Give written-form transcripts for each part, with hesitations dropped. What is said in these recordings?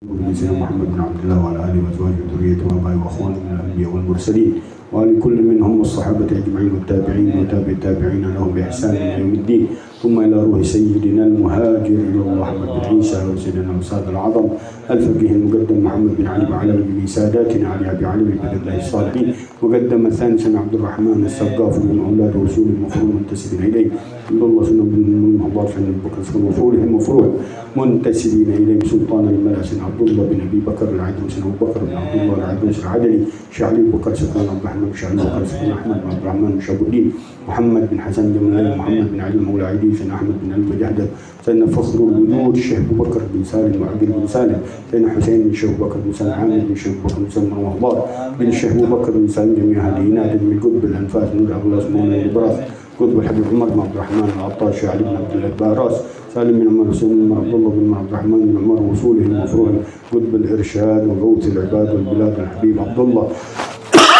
سيدنا محمد بن عبد الله وعلى اله وازواجه وذريته وابائه واخوانه من الانبياء والمرسلين وعلى كل منهم الصحابه اجمعين والتابعين وتابع التابعين لهم باحسان الى يوم الدين. ثم الى روح سيدنا المهاجر الى الله احمد بن عيسى وسيدنا الاستاذ العظم الفقيه المقدم محمد بن علي بعلوي بن ساداتنا علي ابي علوي بن الله الصالحين. وقدم الثاني سيدنا عبد الرحمن السقاف من اولاد رسول المفروض منتسبين اليه عبد الله سنه بن عباس بن بكر سنه رسوله المفروض منتسبين اليه سلطان الملاسن عبد الله بن ابي بكر العدوس ابو بكر بن عبد الله العدوس العدلي شعلي بكر سلطان عبد الرحمن شعلي بكر سلطان احمد بن عبد الرحمن شاب الدين محمد بن حسن جمال محمد بن علي المولى عيدي سيدنا احمد بن علي جهده سيدنا فخر الوجود الشيخ ابو بكر بن سالم وعبد بن سالم سيدنا حسين بن الشيخ ابو بكر بن سالم عامر بن الشيخ ابو بكر بن سالم وهبار بن الشيخ ابو بكر بن سالم جميع هذه نادر من قطب الانفاس نور ابو الله اسمه البراس قطب الحبيب عمر بن عبد الرحمن العطاش علي بن عبد الله الباراس سالم بن عمر حسين بن عبد الله بن عبد الرحمن بن عمر وصوله المفروض قطب الارشاد وغوث العباد والبلاد الحبيب عبد الله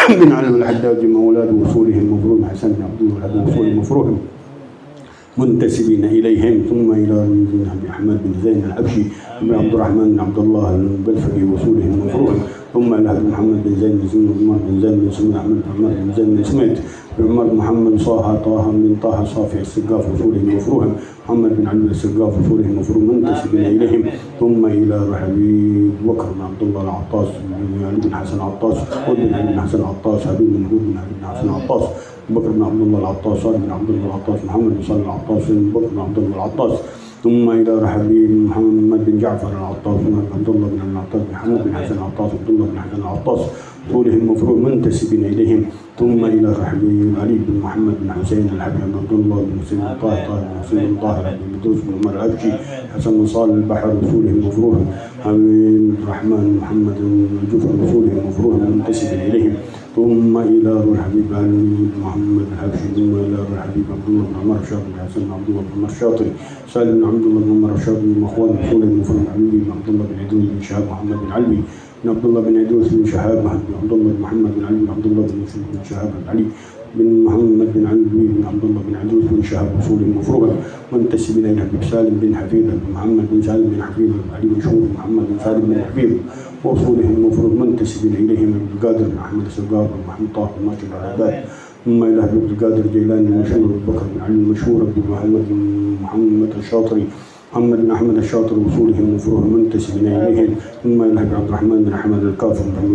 بن علم الحداد مولاد وصوله المفروض حسن بن عبد الله وصوله المفروض منتسبين اليهم. ثم الى ابي احمد بن زين الحبشي بن عبد الرحمن بن عبد الله البلفقي وصوله المفروض. ثم الى محمد بن زين بن عمر بن زين بن سميت احمد بن عمر بن زين بن سميت بن عمر محمد طه بن طه صافي السقاف وصوله المفروض محمد بن علي السقاف وصوله المفروض منتسبين اليهم. ثم الى حبيب بكر بن عبد الله العطاس بن علي بن حسن العطاس بن علي بن حسن العطاس حبيب بن هود بن علي بن حسن العطاس بكر بن عبد الله العطاس صالح بن عبد الله العطاس محمد بن صالح العطاس بكر بن عبد الله العطاس. ثم الى حبيب محمد بن جعفر العطاس عبد الله بن العطاس بن حمود بن حسن العطاس عبد الله بن حسن العطاس طوله المفروض منتسبين اليهم. ثم الى حبيب علي بن محمد بن حسين الحبيب بن عبد الله بن حسين الطاهر بن حسين الطاهر بن مدوس بن عمر الابشي حسن بن صالح البحر وصوله المفروض حبيب الرحمن محمد الجفر وصوله المفروض منتسبين اليهم. ثم الى حبيب علي بن محمد الحبشي. ثم الى حبيب عبد الله بن عمر الشاطري بن حسن عبد الله بن عمر الشاطري سالم بن عبد الله بن عمر الشاطري بن مخوان وصوله المفروض علي بن عبد الله بن عدوي بن شهاب محمد بن علوي بن عبد الله بن عدوس بن شهاب بن عبد الله بن محمد بن علي بن عبد الله بن شهاب بن علي بن محمد بن علي بن عبد الله بن عدوس بن شهاب وصول المفروض منتسبين الى حبيب سالم بن حفيظ بن محمد بن سالم بن حفيظ بن علي بن شهور بن محمد بن سالم بن حفيظ وصوله المفروض منتسبين اليهم عبد القادر بن احمد السقاف بن محمد طه بن ماجد العباد. ثم الى عبد القادر الجيلاني المشهور بكر بن علي المشهور بن محمد بن محمد الشاطري محمد بن احمد الشاطر وصوله المفروض منتسبين اليهم. ثم الى عبد الرحمن بن احمد الكافر بن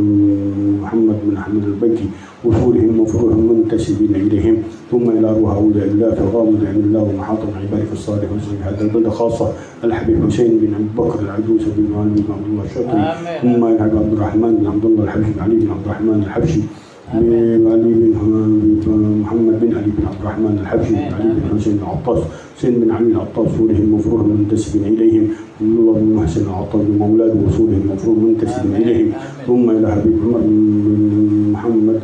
محمد بن احمد البيتي وصوله المفروض منتسبين اليهم. ثم الى روح اولياء الله وغامض عند الله ومحاطم عباده الصالح وسلم هذا البلد خاصه الحبيب حسين بن ابي بكر العدوس بن علي بن عبد الله الشاطري. ثم الى عبد الرحمن بن عبد الله الحبشي بن علي بن عبد الرحمن الحبشي علي بن محمد بن علي بن عبد الرحمن الحبشي بن علي بن حسين العطاس حسين بن علي العطاس وصوله المفروض منتسبين اليهم. الله بن محسن العطاس بمولاده وصوله المفروض منتسبين اليهم. ثم الى حبيب عمر بن محمد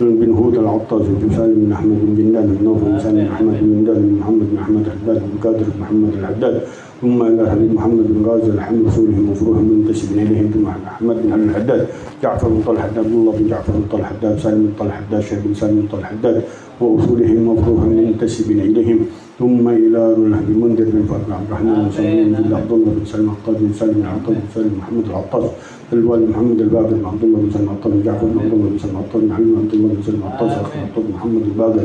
بن هود العطاس بن سالم بن احمد بن جنان بن نوفل بن سالم بن احمد بن جنان بن محمد بن احمد الحداد بن قادر بن محمد الحداد. ثم الى حبيب محمد بن غازي الحمد وصوله المفروض منتسبين اليهم. ثم احمد بن علي الحداد جعفر بن طلحه الحداد الله بن جعفر بن طلحه الحداد سالم بن طلحه الحداد شيخ بن سالم بن طلحه الحداد واصوله المفروض منتسبين اليهم. ثم الى حبيب منذر بن فاطمه عبد الرحمن بن سليم بن عبد الله بن سليم العطاس بن سالم بن العطاس بن سالم محمد العطاس الوالد محمد الباقر بن عبد الله بن سليم العطاس بن جعفر بن عبد الله بن سليم العطاس بن علي بن عبد الله بن سليم العطاس العطاس محمد الباقر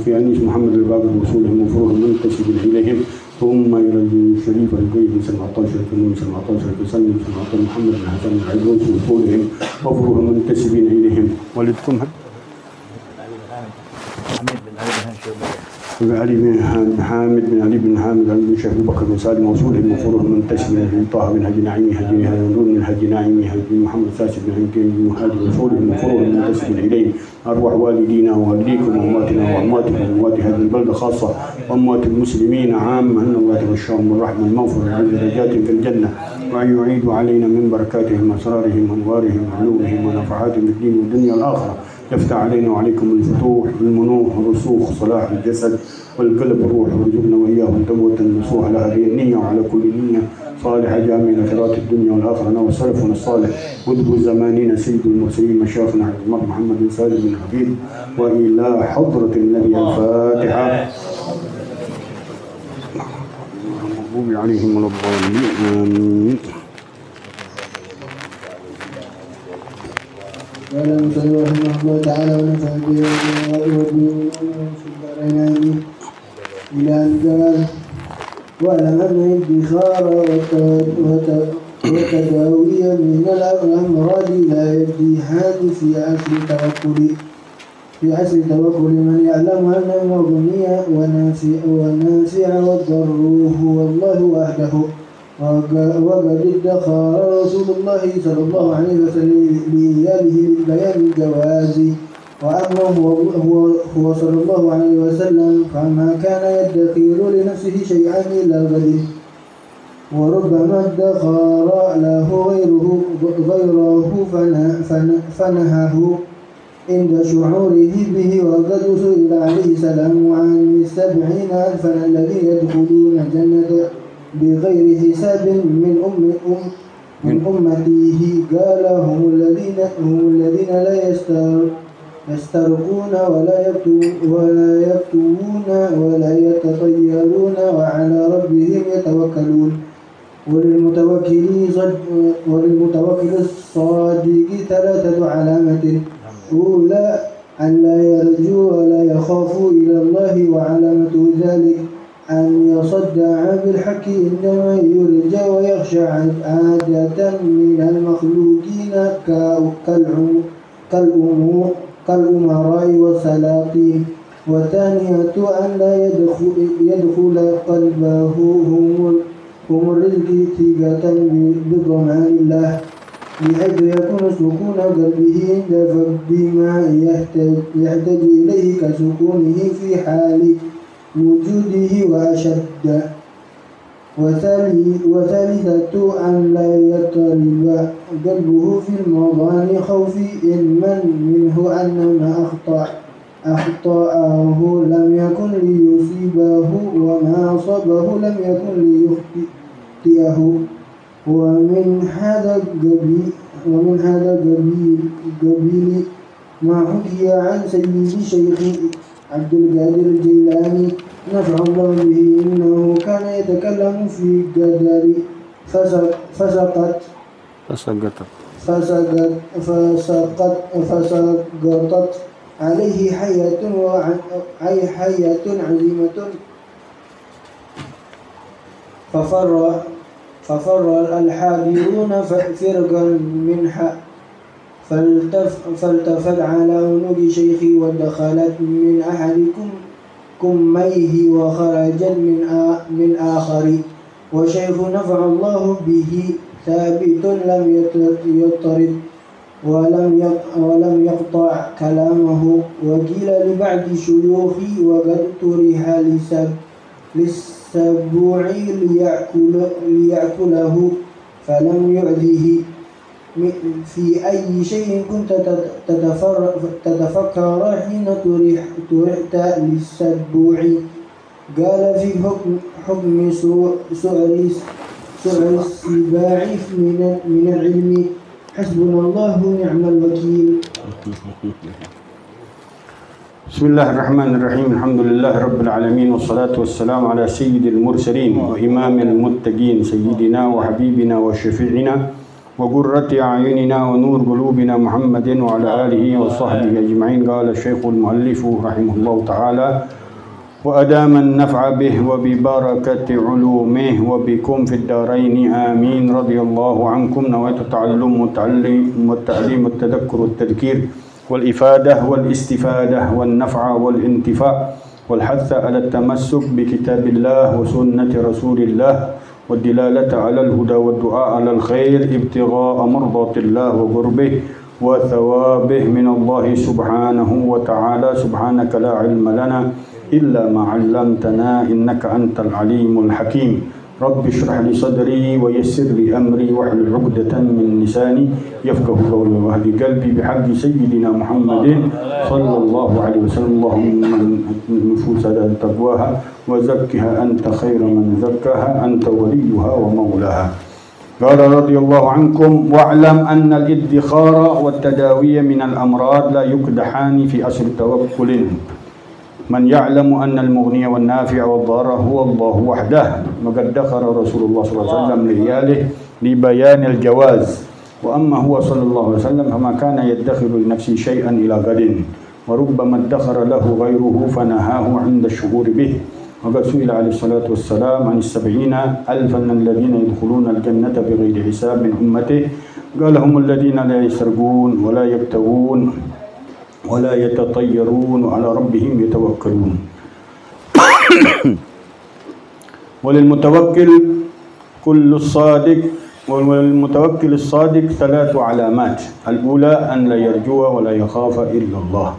في انيس محمد الباقر وصوله المفروض منتسبين اليهم. ثم الى الشريف القيد بن سليم العطاس شريف بن سليم العطاس شريف بن سليم بن العطاس محمد بن حسن العيدروس وصولهم مفروض منتسبين اليهم. والدكم علي بن حامد بن علي بن حامد بن شيخ ابو بكر بن سالم وصوله المفروض منتسب من طه بن هدي نعيمي هدي هارون من هدي نعيمي هدي محمد ساسي بن هدي مهاجر وصوله المفروض منتسب اليه. ارواح والدينا ووالديكم وامواتنا وامواتكم واموات هذه البلده خاصه واموات المسلمين عامه ان الله يغشاهم بالرحمه المغفره درجات في الجنه وان يعيد علينا من بركاتهم واسرارهم وانوارهم وعلومهم ونفعاتهم في الدين والدنيا والاخره. يفتح علينا وعليكم الفتوح والمنوح والرسوخ صلاح الجسد والقلب والروح وارزقنا واياهم توبه نصوح على هذه النيه وعلى كل نيه صالحه جامعه خيرات الدنيا والاخره وسلفنا الصالح قطب زماننا سيد المرسلين مشايخنا عبد محمد بن سالم بن حبيب والى حضره النبي الفاتحه. المغضوب عليهم ولا الضالين. قال المصنف رحمه الله تعالى ونفع به وبه في الدارين آمين. إلى أن قال واعلم أن الادخار والتداوي من الأمراض لا يجديهان في عصر التوكل من يعلم أن المغني والنافع والضر هو الله وحده. وقد ادخر رسول الله صلى الله عليه وسلم لإياله لبيان الجواز. وأما هو صلى الله عليه وسلم فما كان يدخر لنفسه شيئا إلا الغد، وربما ادخر له غيره فنهاه عند شعوره به. وقد سئل عليه السلام عن 70,000 الذين يدخلون الجنة بغير حساب من أمته، قال هم الذين لا يسترقون ولا يكتوون ولا يتطيرون وعلى ربهم يتوكلون. وللمتوكل الصادق 3 علامات: أولى أن لا يرجو ولا يخاف إلى الله، وعلامة ذلك أن يصدع بالحق إنما يرجى ويخشى عادة من المخلوقين كالأمراء والسلاطين. والثانية أن لا يدخل قلبه هم الرزق ثقة بضمان الله، بحيث يكون سكون قلبه عند فقد ما يحتاج إليه كسكونه في حال وجوده وأشد. وثالثة أن لا يضطرب قلبه في المضان خوف علما منه أن ما أخطأه لم يكن ليصيبه وما أصابه لم يكن ليخطئه. ومن هذا القبيل ما حكي عن سيد الشيخ عبد القادر الجيلاني نفع الله به إنه كان يتكلم في قدر فسقطت عليه حية عظيمة ففر الحاضرون فرقا منها، فالتفت على عنق شيخي ودخلت من أحدكم كميه وخرجت من آخر. وشيخ نفع الله به ثابت لم يضطرب ولم يقطع كلامه. وقيل لبعض شيوخي وقد طرح للسبوع ليأكله فلم يعذه. في أي شيء كنت تتفكر حين طرحت للسبوع؟ قال في حكم سؤال السباع من العلم حسبنا الله نعم الوكيل. بسم الله الرحمن الرحيم. الحمد لله رب العالمين، والصلاة والسلام على سيد المرسلين وإمام المتقين سيدنا وحبيبنا وشفيعنا وقرة أعيننا ونور قلوبنا محمد وعلى آله وصحبه أجمعين. قال الشيخ المؤلف رحمه الله تعالى: وأدام النفع به وببركة علومه وبكم في الدارين آمين. رضي الله عنكم. نويت التعلم والتعليم والتذكر والتذكير والإفادة والاستفادة والنفع والانتفاع والحث على التمسك بكتاب الله وسنة رسول الله والدلالة على الهدى والدعاء على الخير ابتغاء مرضات الله وقربه وثوابه من الله سبحانه وتعالى. سبحانك لا علم لنا إلا ما علمتنا إنك أنت العليم الحكيم. رب اشرح لي صدري ويسر لي أمري واحلل عقدة من لساني يفقه قولي واهد قلبي بحق سيدنا محمد صلى الله عليه وسلم. اللهم نفوس تقواها وزكها أنت خير من زكاها أنت وليها ومولاها. قال رضي الله عنكم: واعلم أن الادخار والتداوي من الأمراض لا يقدحان في أصل توكل. من يعلم أن المغني والنافع والضار هو الله وحده. وقد ادخر رسول الله صلى الله عليه وسلم لعياله لبيان الجواز. وأما هو صلى الله عليه وسلم فما كان يدخر لنفسه شيئا إلى غد وربما ادخر له غيره فنهاه عند الشعور به. وقد سئل عليه الصلاة والسلام عن 70,000 الذين يدخلون الجنة بغير حساب من أمته قال هم الذين لا يسرقون ولا يبتغون ولا يتطيرون وعلى ربهم يتوكلون. وللمتوكل الصادق 3 علامات. الأولى أن لا يرجو ولا يخاف إلا الله،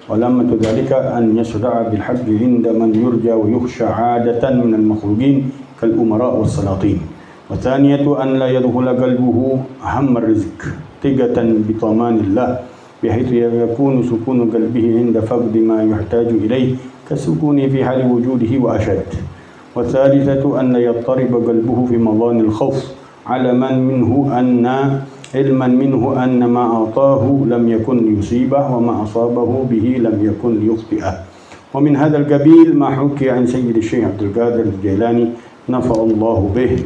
ولامة ذلك أن يشرع بالحج عند من يرجى ويخشى عادة من المخلوقين كالأمراء والسلاطين. والثانية أن لا يدخل قلبه هم الرزق ثقة بضمان الله بحيث يكون سكون قلبه عند فقد ما يحتاج إليه كسكونه في حال وجوده وأشد. والثالثة أن لا يضطرب قلبه في مظان الخوف علما منه أن ما أعطاه لم يكن ليصيبه وما أصابه به لم يكن ليخطئه. ومن هذا القبيل ما حكي عن سيد الشيخ عبد القادر الجيلاني نفع الله به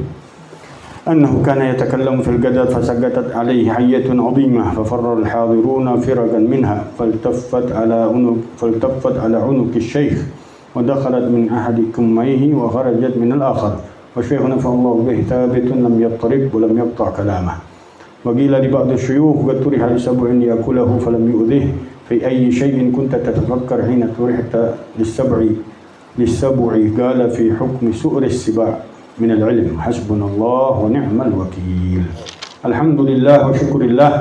أنه كان يتكلم في القدر فسقطت عليه حية عظيمة ففر الحاضرون فرقا منها فالتفت على عنق الشيخ ودخلت من أحد كميه وخرجت من الآخر، والشيخ نفع الله به ثابت لم يضطرب ولم يقطع كلامه. وقيل لبعض الشيوخ قد طرح لسبع يأكله فلم يؤذه، في أي شيء كنت تتفكر حين طرحت للسبع؟ قال في حكم سؤر السباع من العلم. حسبنا الله ونعم الوكيل. Alhamdulillah wa syukurillah.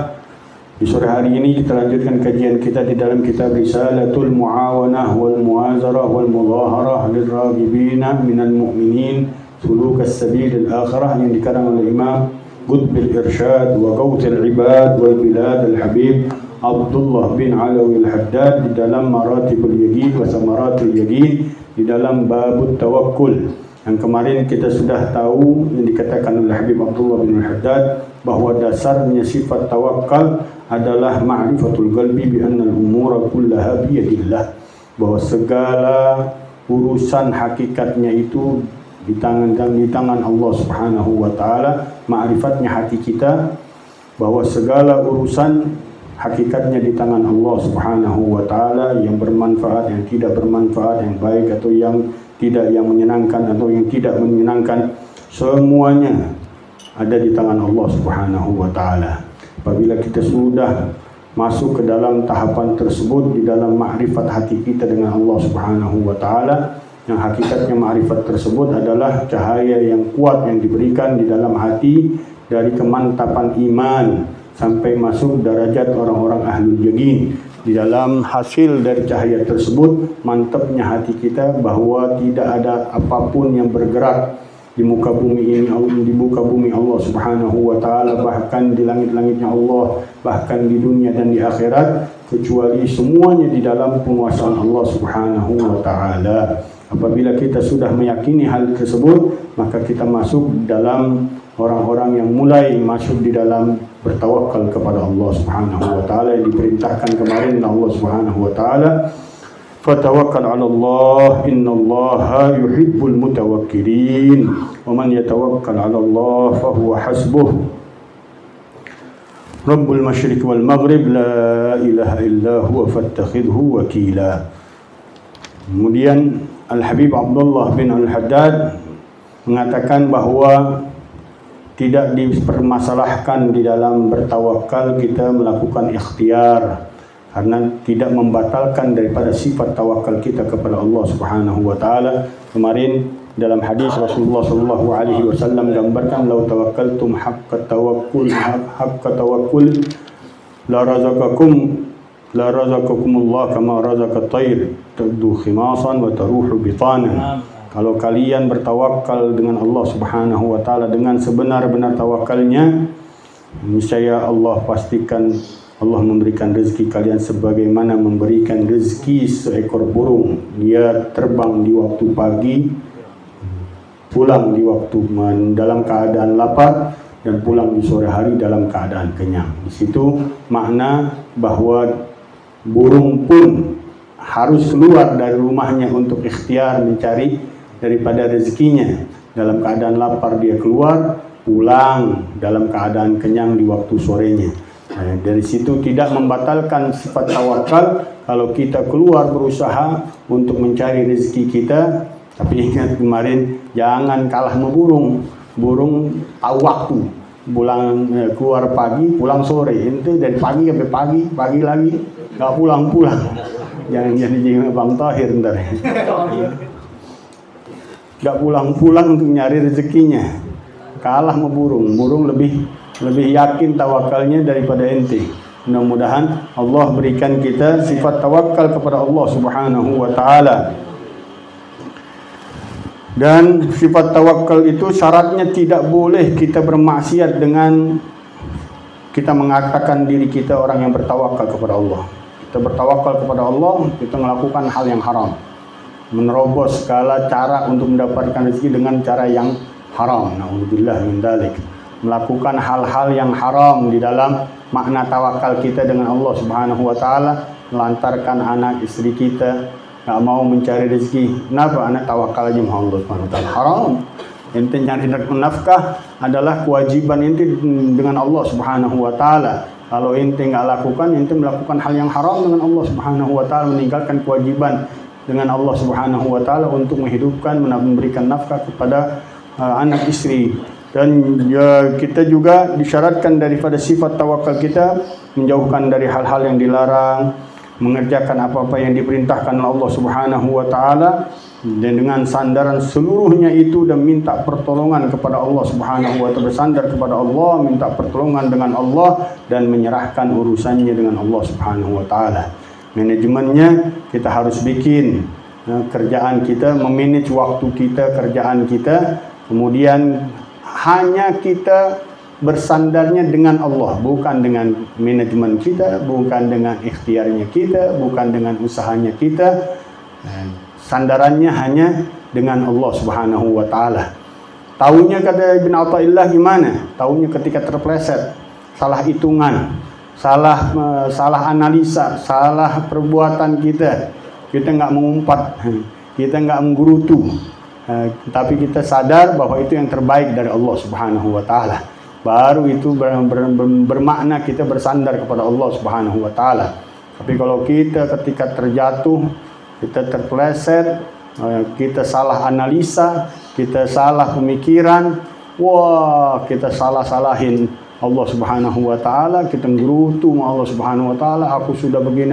Di sore hari ini kita lanjutkan kajian kita di dalam kitab Risalatul Muawanah wal Muazarah wal Mudaharah lirragibina minal mu'minin suluk as-sabil al-akhirah yang dikarang oleh Imam Qutb al-Irsyad wa Qawt al-Ibad wal Bilad al-Habib Abdullah bin Alawi al-Haddad di dalam Maratibul Yaqin wa Samaratul Yaqin di dalam Babut Tawakkul. Yang kemarin kita sudah tahu yang dikatakan oleh Habib Abdullah bin Al-Haddad bahwa dasarnya sifat tawakal adalah ma'rifatul qalbi bi anna al-umura kullaha bi yadillah, bahwa segala urusan hakikatnya itu di tangan Allah Subhanahu wa taala. Ma'rifatnya hati kita bahwa segala urusan hakikatnya di tangan Allah Subhanahu wa taala, yang bermanfaat, yang tidak bermanfaat, yang baik atau yang tidak, yang menyenangkan atau yang tidak menyenangkan, semuanya ada di tangan Allah Subhanahu wa taala. Apabila kita sudah masuk ke dalam tahapan tersebut di dalam makrifat hati kita dengan Allah Subhanahu wa taala, yang hakikatnya makrifat tersebut adalah cahaya yang kuat yang diberikan di dalam hati dari kemantapan iman sampai masuk derajat orang-orang ahlul yaqin. Di dalam hasil dari cahaya tersebut, mantapnya hati kita bahwa tidak ada apapun yang bergerak di muka bumi ini, di muka bumi Allah Subhanahu wa taala, bahkan di langit-langitnya Allah, bahkan di dunia dan di akhirat, kecuali semuanya di dalam penguasaan Allah Subhanahu wa taala. Apabila kita sudah meyakini hal tersebut, maka kita masuk dalam orang-orang yang mulai masuk di dalam bertawakal kepada Allah Subhanahu wa taala yang diperintahkan kemarin oleh Allah Subhanahu wa taala, fatawakkal 'ala Allah innallaha yuhibbul mutawakkilin wa man yatawakkal 'ala Allah fahuwa hasbuh. Rabbul masyriq wal maghrib la ilaha illa huwa fattakhidhu wakila. Kemudian Al-Habib Abdullah bin Al-Haddad mengatakan bahwa tidak dipermasalahkan di dalam bertawakal kita melakukan ikhtiar, karena tidak membatalkan daripada sifat tawakal kita kepada Allah Subhanahu wa taala. Kemarin dalam hadis Rasulullah sallallahu alaihi wasallam gambarkan, "Lau tawakkaltum haqqa tawakkul la razaqakumullah kama razaqat tayr taddu khimasan wa taruhu bitanan." Kalau kalian bertawakal dengan Allah Subhanahu wa taala dengan sebenar-benar tawakalnya, niscaya Allah pastikan Allah memberikan rezeki kalian sebagaimana memberikan rezeki seekor burung. Dia terbang di waktu pagi, pulang di waktu dalam keadaan lapar, dan pulang di sore hari dalam keadaan kenyang. Di situ makna bahwa burung pun harus keluar dari rumahnya untuk ikhtiar mencari daripada rezekinya. Dalam keadaan lapar dia keluar, pulang dalam keadaan kenyang di waktu sorenya. Dari situ tidak membatalkan sifat tawakal kalau kita keluar berusaha untuk mencari rezeki kita. Tapi ingat kemarin, jangan kalah sama burung. Burung tahu waktu, keluar pagi, pulang sore. Itu dari pagi sampai pagi lagi nggak pulang. Jangan jadi Bang Tahir ntar. Nggak pulang untuk nyari rezekinya. Kalah sama burung. Burung lebih yakin tawakalnya daripada ente. Mudah-mudahan Allah berikan kita sifat tawakal kepada Allah Subhanahu wa taala. Dan sifat tawakal itu syaratnya tidak boleh kita bermaksiat dengan kita mengatakan diri kita orang yang bertawakal kepada Allah. Kita bertawakal kepada Allah, kita melakukan hal yang haram, menerobos segala cara untuk mendapatkan rezeki dengan cara yang haram. Na'udzubillah min dzalik. Melakukan hal-hal yang haram di dalam makna tawakal kita dengan Allah Subhanahu wa taala, melantarkan anak istri kita, nggak mau mencari rezeki. Kenapa? Anak tawakal aja sama Allah Subhanahu wa taala. Haram. Ente nyari nafkah adalah kewajiban ente dengan Allah Subhanahu wa taala. Kalau ente nggak lakukan, ente melakukan hal yang haram dengan Allah Subhanahu wa taala, meninggalkan kewajiban dengan Allah Subhanahu wa taala untuk menghidupkan, memberikan nafkah kepada anak istri. Dan kita juga disyaratkan daripada sifat tawakal kita menjauhkan dari hal-hal yang dilarang, mengerjakan apa-apa yang diperintahkan oleh Allah Subhanahu wa taala, dan dengan sandaran seluruhnya itu dan minta pertolongan kepada Allah Subhanahu wa taala, bersandar kepada Allah, minta pertolongan dengan Allah dan menyerahkan urusannya dengan Allah Subhanahu wa taala. Manajemennya kita harus bikin kerjaan kita, memanage waktu kita, kerjaan kita, kemudian hanya kita bersandarnya dengan Allah, bukan dengan manajemen kita, bukan dengan ikhtiarnya kita, bukan dengan usahanya kita. Sandarannya hanya dengan Allah Subhanahu wa taala. Taunya kata Ibn Athaillah gimana? Taunya ketika terpleset, salah hitungan, salah analisa, salah perbuatan kita nggak mengumpat, kita nggak menggerutu. Tapi kita sadar bahwa itu yang terbaik dari Allah Subhanahu wa taala. Baru itu bermakna kita bersandar kepada Allah Subhanahu wa taala. Tapi kalau kita ketika terjatuh, kita terpleset, kita salah analisa, kita salah pemikiran, kita salah-salahin Allah Subhanahu wa taala, kita ngerutu sama Allah Subhanahu wa taala, aku sudah begini.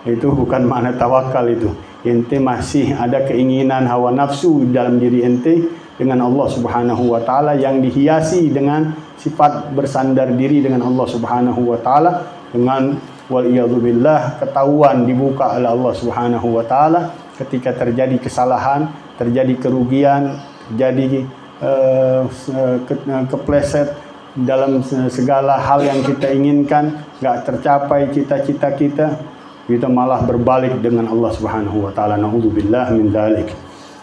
Itu bukan makna tawakal itu. Ente masih ada keinginan hawa nafsu dalam diri ente dengan Allah Subhanahu wa taala yang dihiasi dengan sifat bersandar diri dengan Allah Subhanahu wa taala, dengan waliyadzubillah ketahuan dibuka oleh Allah Subhanahu wa taala ketika terjadi kesalahan, terjadi kerugian, terjadi kepleset dalam segala hal yang kita inginkan, enggak tercapai cita-cita kita malah berbalik dengan Allah Subhanahu wa taala. Na'udzubillah min dzalik.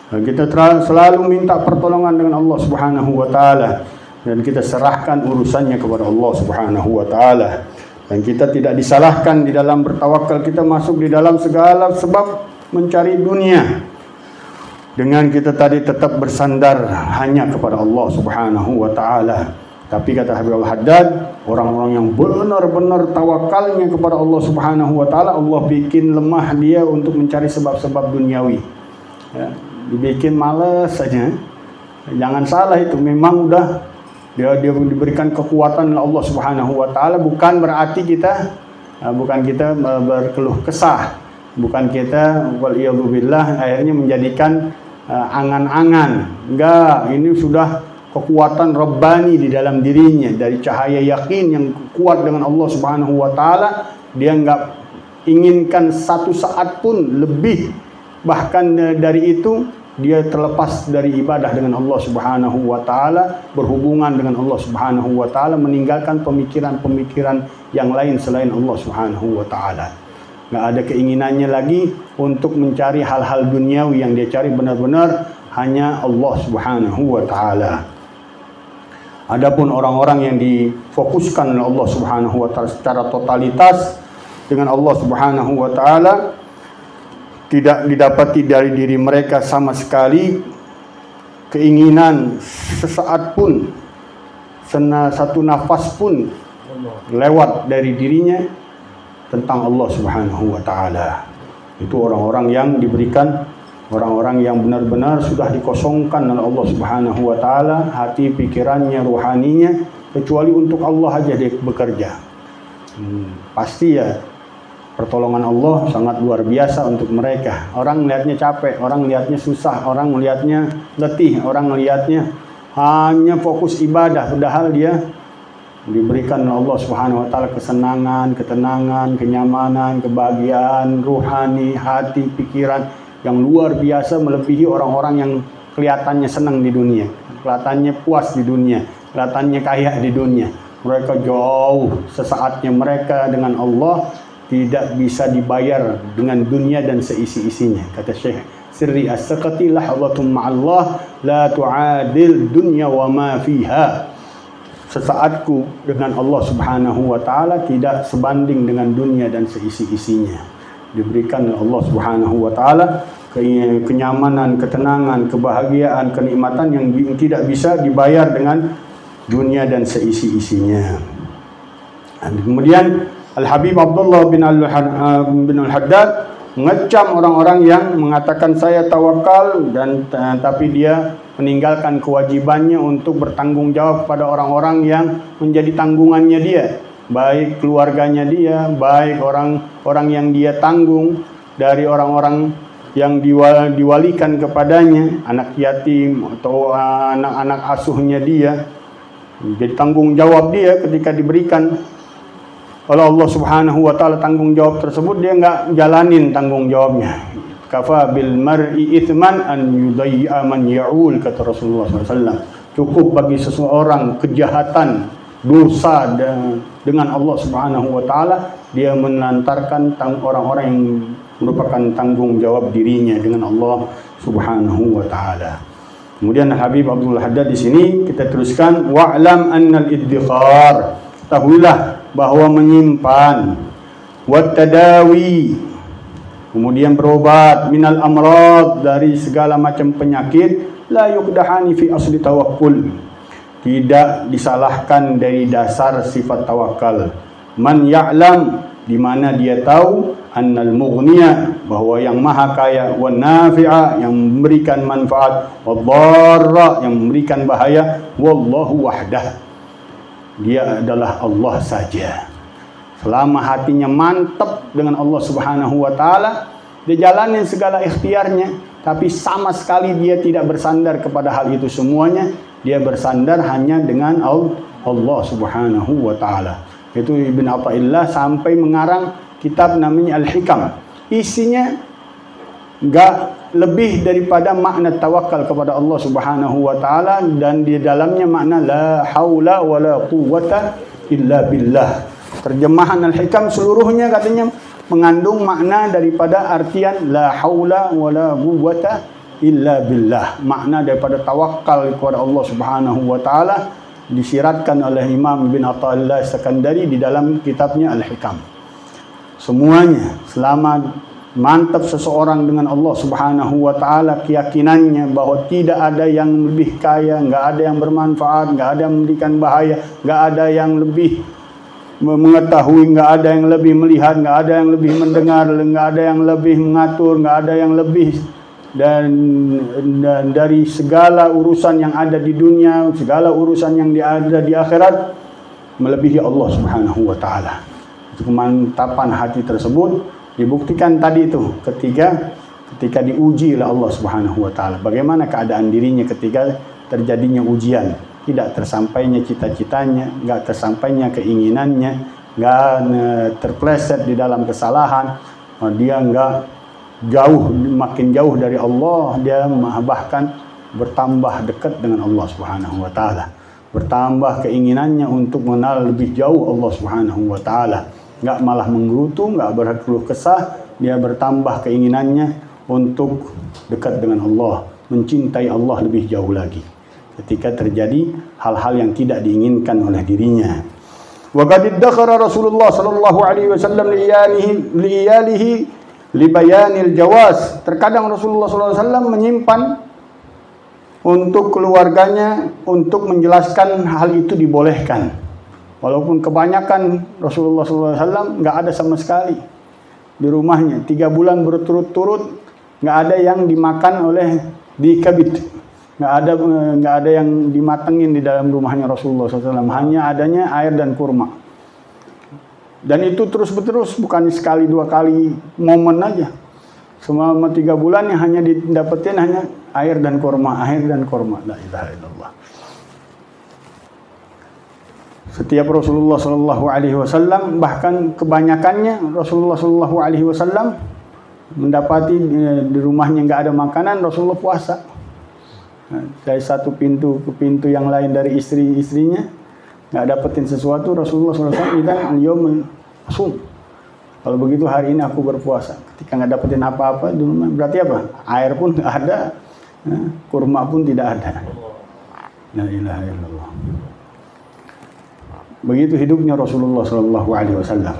Kita selalu minta pertolongan dengan Allah Subhanahu wa taala dan kita serahkan urusannya kepada Allah Subhanahu wa taala. Dan kita tidak disalahkan di dalam bertawakal, kita masuk di dalam segala sebab mencari dunia. Dengan kita tadi tetap bersandar hanya kepada Allah Subhanahu wa taala. Tapi kata Habib Al-Haddad, orang-orang yang benar-benar tawakalnya kepada Allah Subhanahu wa taala, Allah bikin lemah dia untuk mencari sebab-sebab duniawi. Ya, dibikin malas saja. Jangan salah itu, memang udah dia diberikan kekuatan oleh Allah Subhanahu wa taala, bukan berarti kita berkeluh kesah, bukan kita waliyadzubillah akhirnya menjadikan angan-angan. Enggak, ini sudah kekuatan Rabbani di dalam dirinya, dari cahaya yakin yang kuat dengan Allah Subhanahu wa taala. Dia enggak inginkan satu saat pun lebih, bahkan dari itu dia terlepas dari ibadah dengan Allah Subhanahu wa taala, berhubungan dengan Allah Subhanahu wa taala, meninggalkan pemikiran-pemikiran yang lain selain Allah Subhanahu wa taala. Enggak ada keinginannya lagi untuk mencari hal-hal duniawi, yang dia cari benar-benar hanya Allah Subhanahu wa taala. Adapun orang-orang yang difokuskan oleh Allah Subhanahu wa taala secara totalitas dengan Allah Subhanahu wa taala, tidak didapati dari diri mereka sama sekali keinginan sesaat pun, satu nafas pun lewat dari dirinya tentang Allah Subhanahu wa taala. Itu orang-orang yang diberikan, orang-orang yang benar-benar sudah dikosongkan oleh Allah Subhanahu wa taala hati, pikirannya, ruhaninya, kecuali untuk Allah aja dia bekerja. Pasti ya pertolongan Allah sangat luar biasa untuk mereka. Orang melihatnya capek, orang melihatnya susah, orang melihatnya letih, orang melihatnya hanya fokus ibadah, padahal dia diberikan oleh Allah Subhanahu wa taala kesenangan, ketenangan, kenyamanan, kebahagiaan ruhani, hati, pikiran yang luar biasa, melebihi orang-orang yang kelihatannya senang di dunia, kelihatannya puas di dunia, kelihatannya kaya di dunia. Mereka jauh sesaatnya mereka dengan Allah tidak bisa dibayar dengan dunia dan seisi-isinya. Kata Syekh Sirri As-Saqati, lahzatum ma'allah la tu'adil dunya wa ma fiha. Sesaatku dengan Allah Subhanahu wa taala tidak sebanding dengan dunia dan seisi-isinya. Diberikan oleh Allah Subhanahu wa taala kenyamanan, ketenangan, kebahagiaan, kenikmatan yang tidak bisa dibayar dengan dunia dan seisi-isinya. Dan kemudian Al-Habib Abdullah bin Al-Haddad mengecam orang-orang yang mengatakan saya tawakal dan tapi dia meninggalkan kewajibannya untuk bertanggung jawab kepada orang-orang yang menjadi tanggungannya dia, baik keluarganya dia, baik orang-orang yang dia tanggung dari orang-orang yang diwalikan kepadanya, anak yatim atau anak-anak asuhnya dia. Jadi tanggung jawab dia ketika diberikan oleh Allah Subhanahu wa taala tanggung jawab tersebut, dia enggak jalanin tanggung jawabnya. Kafa bil mar'i ithman an yudayya man ya'ul, kata Rasulullah SAW. Cukup bagi seseorang kejahatan, dosa dengan Allah Subhanahu wa taala, dia melantarkan orang-orang yang merupakan tanggung jawab dirinya dengan Allah Subhanahu wa taala. Kemudian Habib Abdul Haddad di sini kita teruskan, wa'lam annal iddikhar, tahuilah bahwa menyimpan, wat tadawi, kemudian berobat, minal amrad, dari segala macam penyakit, la yuqdahani fi asli tawakkul, tidak disalahkan dari dasar sifat tawakal. Man ya'lam, di mana dia tahu, annal mughniya, bahwa yang maha kaya, wan nafi'a, yang memberikan manfaat, wad dharra, yang memberikan bahaya, wallahu wahdah, dia adalah Allah saja. Selama hatinya mantap dengan Allah Subhanahu wa taala, dia jalanin segala ikhtiarnya, tapi sama sekali dia tidak bersandar kepada hal itu semuanya, dia bersandar hanya dengan Allah Subhanahu wa taala. Itu Ibn Athaillah sampai mengarang kitab namanya Al-Hikam. Isinya enggak lebih daripada makna tawakal kepada Allah Subhanahu wa taala, dan di dalamnya makna la haula wala quwwata illa billah. Terjemahan Al-Hikam seluruhnya katanya mengandung makna daripada artian la haula wala quwwata illa billah. Makna daripada tawakal kepada Allah Subhanahu wa taala disiratkan oleh Imam Ibn Athaillah Sakandari di dalam kitabnya Al-Hikam. Semuanya selama mantap seseorang dengan Allah Subhanahu wa taala, keyakinannya bahwa tidak ada yang lebih kaya, enggak ada yang bermanfaat, enggak ada yang memberikan bahaya, enggak ada yang lebih mengetahui, enggak ada yang lebih melihat, enggak ada yang lebih mendengar, enggak ada yang lebih mengatur, enggak ada yang lebih dan dari segala urusan yang ada di dunia, segala urusan yang ada di akhirat melebihi Allah Subhanahu wa taala. Kemantapan hati tersebut dibuktikan tadi itu ketika diuji oleh Allah Subhanahu wa taala. Bagaimana keadaan dirinya ketika terjadinya ujian, tidak tersampainya cita-citanya, enggak tersampainya keinginannya, enggak terpleset di dalam kesalahan, dia enggak makin jauh dari Allah, dia bahkan bertambah dekat dengan Allah Subhanahu wa taala. Bertambah keinginannya untuk mengenal lebih jauh Allah Subhanahu wa taala. Enggak malah menggerutu, enggak berkeluh kesah, dia bertambah keinginannya untuk dekat dengan Allah, mencintai Allah lebih jauh lagi ketika terjadi hal-hal yang tidak diinginkan oleh dirinya. Wa qad iddakhara Rasulullah sallallahu alaihi wasallam li iyalihi li bayanil jawaz. Terkadang Rasulullah sallallahu alaihi wasallam menyimpan untuk keluarganya untuk menjelaskan hal itu dibolehkan. Walaupun kebanyakan Rasulullah SAW nggak ada sama sekali di rumahnya. 3 bulan berturut-turut nggak ada yang dimakan oleh dikabit. Nggak ada yang dimatengin di dalam rumahnya Rasulullah SAW. Hanya adanya air dan kurma. Dan itu terus-menerus, bukan sekali 2 kali momen aja. Selama 3 bulan yang hanya didapetin hanya air dan kurma, air dan kurma. La ilaha illallah. Setiap Rasulullah Shallallahu Alaihi Wasallam, bahkan kebanyakannya Rasulullah Shallallahu Alaihi Wasallam mendapati di rumahnya nggak ada makanan, Rasulullah puasa. Dari satu pintu ke pintu yang lain dari istri-istrinya nggak dapetin sesuatu, Rasulullah SAW bilang al-yawm asum. Kalau begitu hari ini aku berpuasa. Ketika nggak dapetin apa-apa di rumah, berarti apa? Air pun nggak ada, kurma pun tidak ada. La ilaha illallah. Begitu hidupnya Rasulullah Shallallahu Alaihi Wasallam,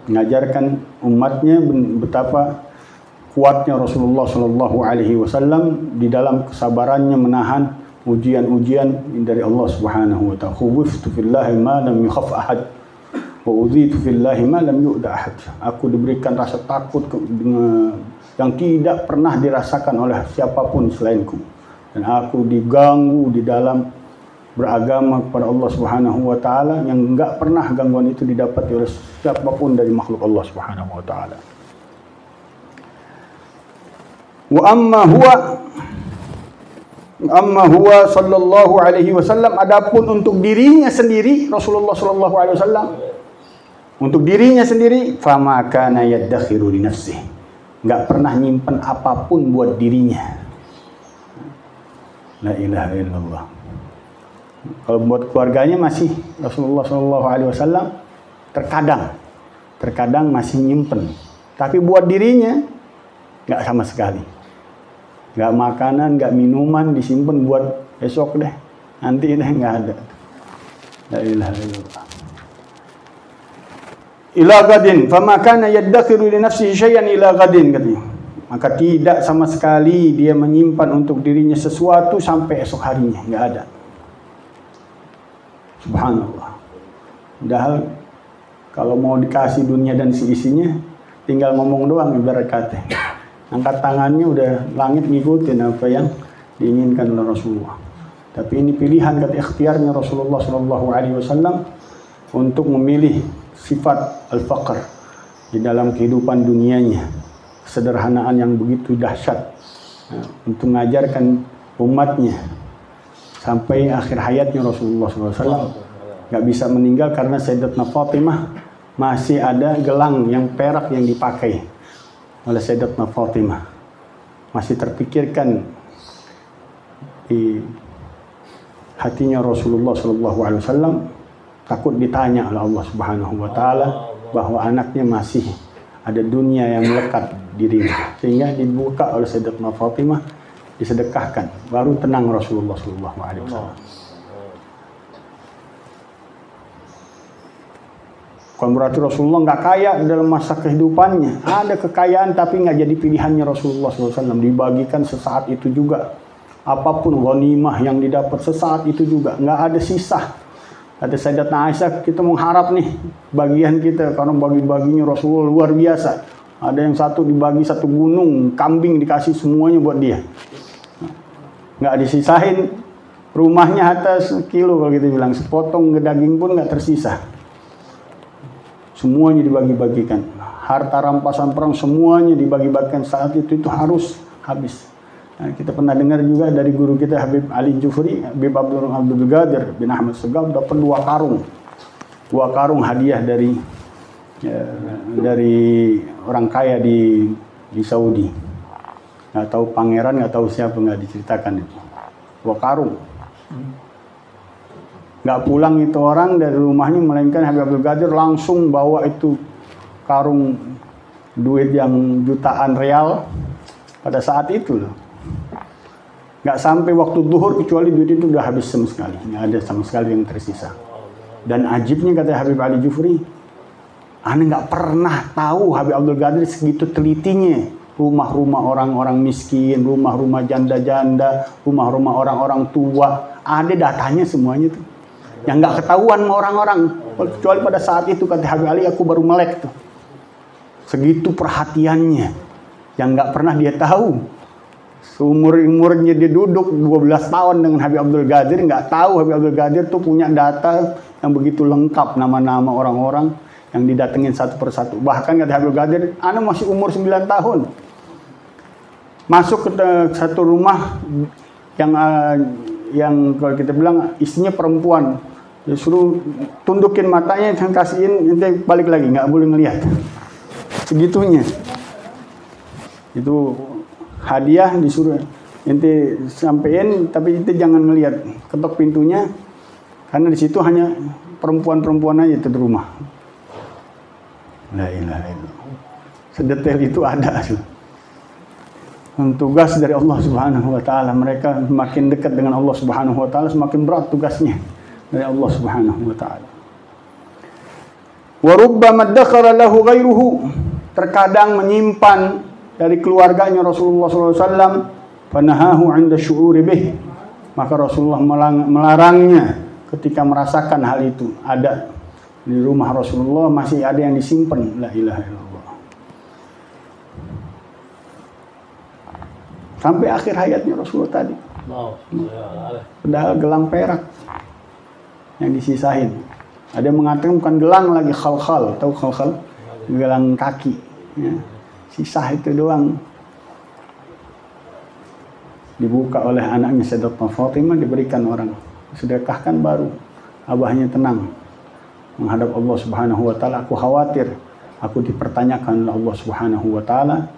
mengajarkan umatnya betapa kuatnya Rasulullah Shallallahu Alaihi Wasallam di dalam kesabarannya menahan ujian-ujian dari Allah Subhanahu Wa Taala. Khuftu fillahi ma lam yukhaf ahad, wa udhitu fillahi ma lam yu'da ahad. Aku diberikan rasa takut yang tidak pernah dirasakan oleh siapapun selainku, dan aku diganggu di dalam beragama kepada Allah Subhanahu Wa Taala yang enggak pernah gangguan itu didapati oleh siapapun dari makhluk Allah Subhanahu Wa Taala. Wa amma huwa sallallahu alaihi wasallam, adapun untuk dirinya sendiri Rasulullah sallallahu alaihi wasallam, untuk dirinya sendiri, fama kana yaddakhiru li nafsihi, enggak pernah nyimpen apapun buat dirinya. La ilaha illallah. Kalau buat keluarganya masih Rasulullah SAW terkadang masih nyimpen, tapi buat dirinya nggak sama sekali. Nggak makanan, nggak minuman disimpan buat besok deh, nanti deh, nggak ada. La ilaha illallah. Ila gadin, fama kana yaddakhiru li nafsihi syai'an ila gadin, katanya. Maka tidak sama sekali dia menyimpan untuk dirinya sesuatu sampai esok harinya, nggak ada. Subhanallah. Padahal kalau mau dikasih dunia dan seisinya, tinggal ngomong doang ibarat kata. Angkat tangannya udah langit ngikutin apa yang diinginkan oleh Rasulullah. Tapi ini pilihan dan ikhtiarnya Rasulullah SAW untuk memilih sifat al-faqr di dalam kehidupan dunianya, kesederhanaan yang begitu dahsyat, untuk mengajarkan umatnya. Sampai akhir hayatnya Rasulullah SAW nggak bisa meninggal karena Sayyidatuna Fatimah masih ada gelang yang perak yang dipakai oleh Sayyidatuna Fatimah, masih terpikirkan di hatinya Rasulullah SAW. Takut ditanya oleh Allah Subhanahu Wa Taala bahwa anaknya masih ada dunia yang melekat dirinya, sehingga dibuka oleh Sayyidatuna Fatimah, disedekahkan, baru tenang Rasulullah SAW. Bukan berarti Rasulullah nggak kaya dalam masa kehidupannya, ada kekayaan tapi nggak jadi pilihannya Rasulullah SAW. Dibagikan sesaat itu juga, apapun ghanimah yang didapat sesaat itu juga, nggak ada sisa. Kata Sayyidatuna Aisyah, kita mengharap nih bagian kita, karena bagi-baginya Rasulullah luar biasa. Ada yang satu dibagi satu gunung kambing, dikasih semuanya buat dia. Nggak disisain, rumahnya atas kilo kalau kita bilang, sepotong daging pun nggak tersisa. Semuanya dibagi-bagikan, harta rampasan perang semuanya dibagi-bagikan saat itu harus habis. Nah, kita pernah dengar juga dari guru kita Habib Ali Jufri, Habib Abdul Qadir bin Ahmad Segaf dapat 2 karung hadiah dari orang kaya di Saudi. Nggak tahu pangeran, nggak tahu siapa, nggak diceritakan itu. 2 karung. Nggak pulang itu orang dari rumahnya, melainkan Habib Abdul Qadir langsung bawa itu karung duit yang jutaan real pada saat itu loh. Nggak sampai waktu zuhur kecuali duit itu udah habis sama sekali, nggak ada sama sekali yang tersisa. Dan ajibnya kata Habib Ali Jufri, Anda nggak pernah tahu Habib Abdul Qadir segitu telitinya rumah-rumah orang-orang miskin, rumah-rumah janda-janda, rumah-rumah orang-orang tua. Ada datanya semuanya tuh. Yang nggak ketahuan sama orang-orang. Kecuali pada saat itu kata Habib Ali, aku baru melek tuh. Segitu perhatiannya. Yang nggak pernah dia tahu. Seumur-umurnya dia duduk 12 tahun dengan Habib Abdul Qadir, nggak tahu Habib Abdul Qadir tuh punya data yang begitu lengkap, nama-nama orang-orang yang didatengin satu persatu. Bahkan kata Habib Abdul Qadir, ana masih umur 9 tahun. Masuk ke satu rumah yang kalau kita bilang isinya perempuan. Disuruh tundukin matanya, kasihin, nanti balik lagi, nggak boleh ngelihat. Segitunya. Itu hadiah disuruh ente sampein, tapi ente jangan ngelihat, ketok pintunya, karena di situ hanya perempuan-perempuan aja itu di rumah. La ilaha illallah. Sedetail itu ada. Tugas dari Allah Subhanahu wa taala, mereka makin dekat dengan Allah Subhanahu wa taala semakin berat tugasnya dari Allah Subhanahu wa taala. Wa rubbama dakhara lahu ghairuhu, terkadang menyimpan dari keluarganya Rasulullah SAW, fanahahu 'inda syu'uri bih, maka Rasulullah melarangnya ketika merasakan hal itu. Ada di rumah Rasulullah masih ada yang disimpan, la ilaha illallah. Sampai akhir hayatnya Rasulullah tadi. Padahal gelang perak yang disisain. Ada yang mengatakan bukan gelang lagi, khal-khal, tahu khal-khal? Gelang kaki. Ya. Sisa itu doang. Dibuka oleh anaknya Sayyidatuna Fatimah, diberikan orang. Sedekahkan baru. Abahnya tenang menghadap Allah Subhanahu wa taala. Aku khawatir aku dipertanyakan oleh Allah Subhanahu wa taala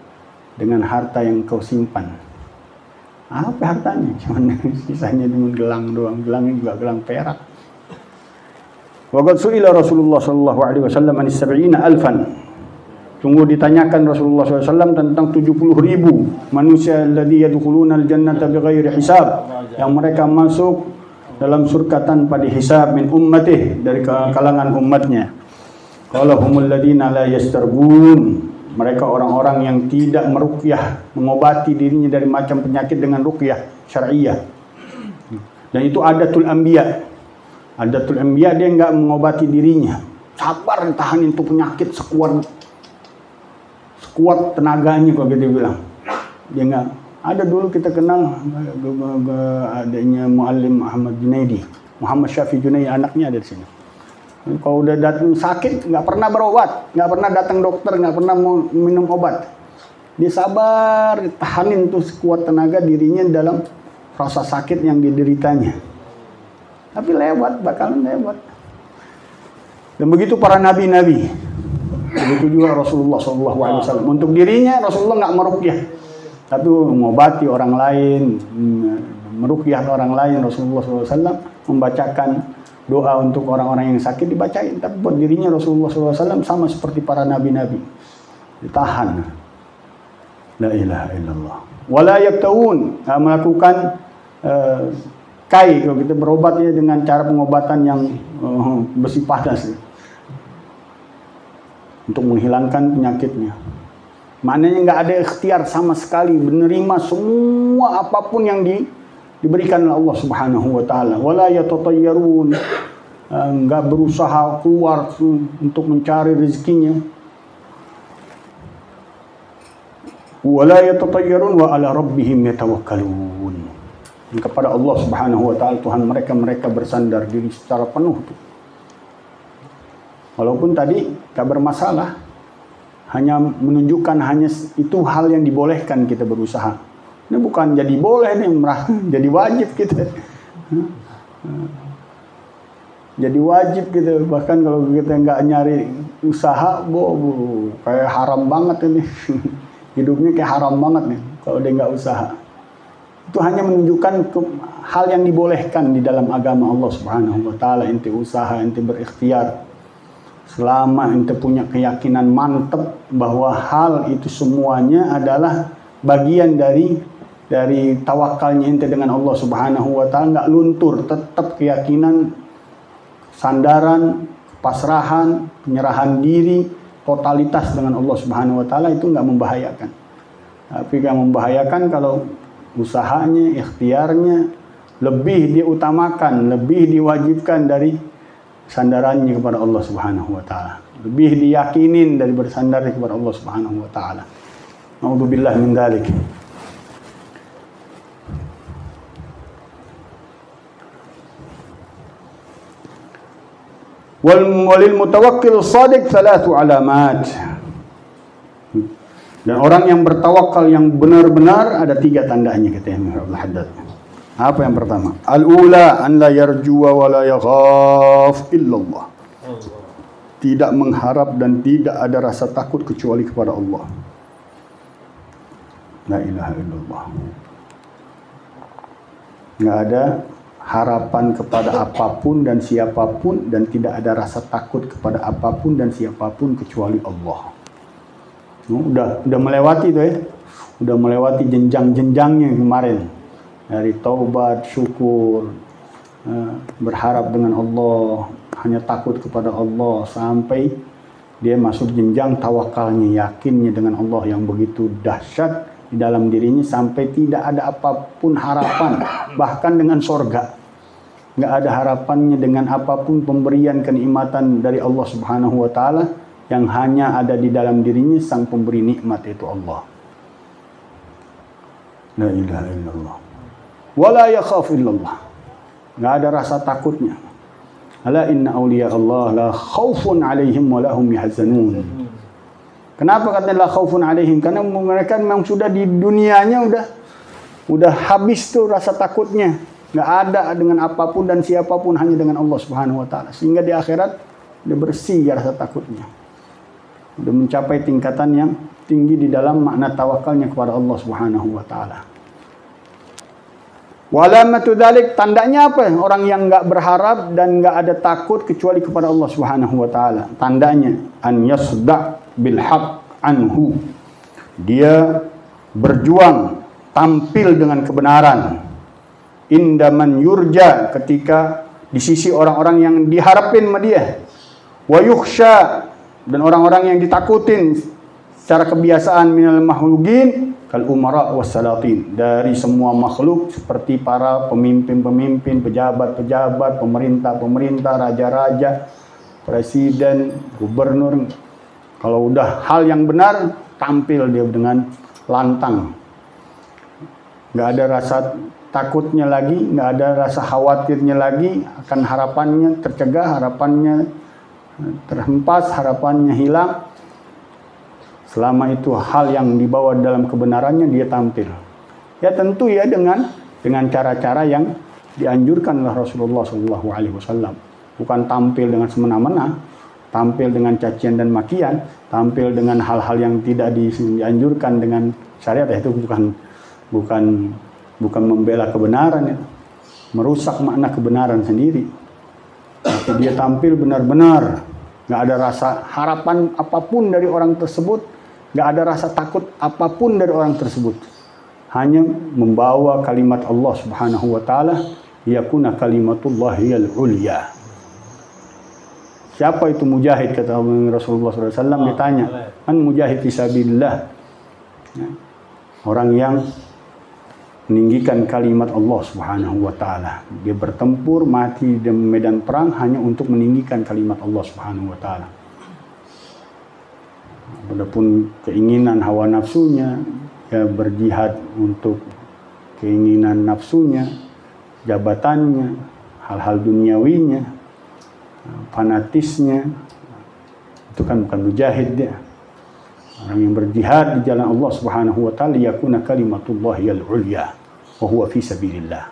dengan harta yang kau simpan. Apa hartanya? Cuman sisanya cuma gelang doang. Gelangnya juga gelang perak. Wa qad su'ila Rasulullah sallallahu alaihi wasallam an 70,000. Tunggu ditanyakan Rasulullah SAW tentang 70.000 manusia alladzi yadkhuluna al-jannata bighairi hisab, yang mereka masuk dalam surga tanpa dihisab, min ummatih, dari kalangan umatnya. Qala humul ladzina la yastarbun, mereka orang-orang yang tidak meruqyah, mengobati dirinya dari macam penyakit dengan ruqyah syar'iyyah. Dan itu adatul anbiya. Adatul anbiya, dia enggak mengobati dirinya. Sabar tahanin itu penyakit sekuat tenaganya kalau kita bilang. Dia enggak. Ada dulu kita kenal adanya Muallim Muhammad Junaidi, Muhammad Syafi Junaidi, anaknya ada di sini. Kalau udah datang sakit, nggak pernah berobat, nggak pernah datang dokter, nggak pernah minum obat. Dia sabar, tahanin tuh sekuat tenaga dirinya dalam rasa sakit yang dideritanya. Tapi bakalan lewat. Dan begitu para nabi-nabi. Begitu juga Rasulullah SAW. Untuk dirinya Rasulullah nggak meruqyah, tapi mengobati orang lain, meruqyah orang lain. Rasulullah SAW membacakan doa untuk orang-orang yang sakit, dibacain. Tapi buat dirinya Rasulullah SAW sama seperti para nabi-nabi, ditahan. La ilaha illallah. Wala yaktawun, melakukan kai, kalau kita berobat ya dengan cara pengobatan yang besi padas untuk menghilangkan penyakitnya. Maknanya nggak ada ikhtiar sama sekali, menerima semua apapun yang diberikan oleh Allah Subhanahu wa taala. Wala yatatayyarun, enggak berusaha keluar untuk mencari rezekinya. Wala yatatayyarun wa ala rabbihim yatawakkalun. Kepada Allah Subhanahu wa taala Tuhan mereka bersandar diri secara penuh. Walaupun tadi enggak bermasalah, hanya menunjukkan hanya itu hal yang dibolehkan kita berusaha. Ini bukan jadi boleh nih, jadi wajib kita. Jadi wajib kita. Bahkan kalau kita nggak nyari usaha, kayak haram banget ini. Hidupnya kayak haram banget nih kalau dia nggak usaha. Itu hanya menunjukkan hal yang dibolehkan di dalam agama Allah Subhanahu wa taala. Ente usaha, ente berikhtiar. Selama ente punya keyakinan mantap bahwa hal itu semuanya adalah bagian dari tawakalnya ente dengan Allah Subhanahu wa taala, enggak luntur, tetap keyakinan, sandaran, pasrahan, penyerahan diri, totalitas dengan Allah Subhanahu wa taala, itu enggak membahayakan. Tapi yang membahayakan kalau usahanya, ikhtiarnya lebih dia utamakan, lebih diwajibkan dari sandarannya kepada Allah Subhanahu wa taala. Lebih diyakinin dari bersandar kepada Allah Subhanahu wa taala. Nauzubillah min dzalik. Walil mutawakkil shadiq thalathu alamat. Dan orang yang bertawakal yang benar-benar ada 3 tandanya kata Imam Abdul Haddad. Apa yang pertama? Al-ula an la yarjuwa wa la yakhaf illallah. Tidak mengharap dan tidak ada rasa takut kecuali kepada Allah. La ilaha illallah. Enggak ada harapan kepada apapun dan siapapun dan tidak ada rasa takut kepada apapun dan siapapun kecuali Allah. Udah melewati itu ya. Udah melewati jenjang-jenjangnya kemarin. Dari taubat, syukur, berharap dengan Allah, hanya takut kepada Allah sampai dia masuk jenjang tawakalnya, yakinnya dengan Allah yang begitu dahsyat di dalam dirinya sampai tidak ada apapun harapan, bahkan dengan sorga. Nggak ada harapannya dengan apapun pemberian kenikmatan dari Allah Subhanahu wa taala, yang hanya ada di dalam dirinya sang pemberi nikmat itu Allah. La ilaha illallah. Wala yakhaf illallah. Nggak ada rasa takutnya. Ala inna awliya Allah la khaufun alaihim wa lahum yahzanun. Kenapa katanya la khaufun alaihim? Karena mereka memang sudah di dunianya udah habis tuh rasa takutnya. Nggak ada dengan apapun dan siapapun, hanya dengan Allah Subhanahu wa taala. Sehingga di akhirat udah bersih rasa takutnya. Udah mencapai tingkatan yang tinggi di dalam makna tawakalnya kepada Allah Subhanahu wa taala. Walamatu dzalik, tandanya apa? Orang yang enggak berharap dan enggak ada takut kecuali kepada Allah Subhanahu wa taala. Tandanya an yasda bil haqq anhu. Dia berjuang tampil dengan kebenaran. Indaman yurja, ketika di sisi orang-orang yang diharapin sama dia. Wa yukhsha, dan orang-orang yang ditakutin secara kebiasaan minal makhlukin kal umara wassalatin, dari semua makhluk seperti para pemimpin-pemimpin, pejabat-pejabat, pemerintah-pemerintah, raja-raja, presiden, gubernur. Kalau udah hal yang benar, tampil dia dengan lantang. Nggak ada rasa takutnya lagi, nggak ada rasa khawatirnya lagi akan harapannya tercegah, harapannya terhempas, harapannya hilang. Selama itu hal yang dibawa dalam kebenarannya, dia tampil. Ya tentu ya dengan cara-cara yang dianjurkan oleh Rasulullah SAW. Bukan tampil dengan semena-mena, tampil dengan cacian dan makian, tampil dengan hal-hal yang tidak dianjurkan dengan syariat. Itu bukan membela kebenaran, ya. Merusak makna kebenaran sendiri. Tapi dia tampil benar-benar, nggak ada rasa harapan apapun dari orang tersebut, nggak ada rasa takut apapun dari orang tersebut. Hanya membawa kalimat Allah Subhanahu wa taala, yakuna kalimatullahiyal ulya. Siapa itu mujahid, kata Rasulullah SAW. Ditanya, kan mujahid fisabilillah, orang yang meninggikan kalimat Allah Subhanahu wa taala. Dia bertempur, mati di medan perang hanya untuk meninggikan kalimat Allah Subhanahu wa taala. Adapun keinginan hawa nafsunya, ya berjihad untuk keinginan nafsunya, jabatannya, hal-hal duniawinya, fanatisnya, itu kan bukan mujahid dia. Orang yang berjihad di jalan Allah Subhanahu wa taala, yakuna kalimatullahiyal ulya wa huwa fi sabilillah.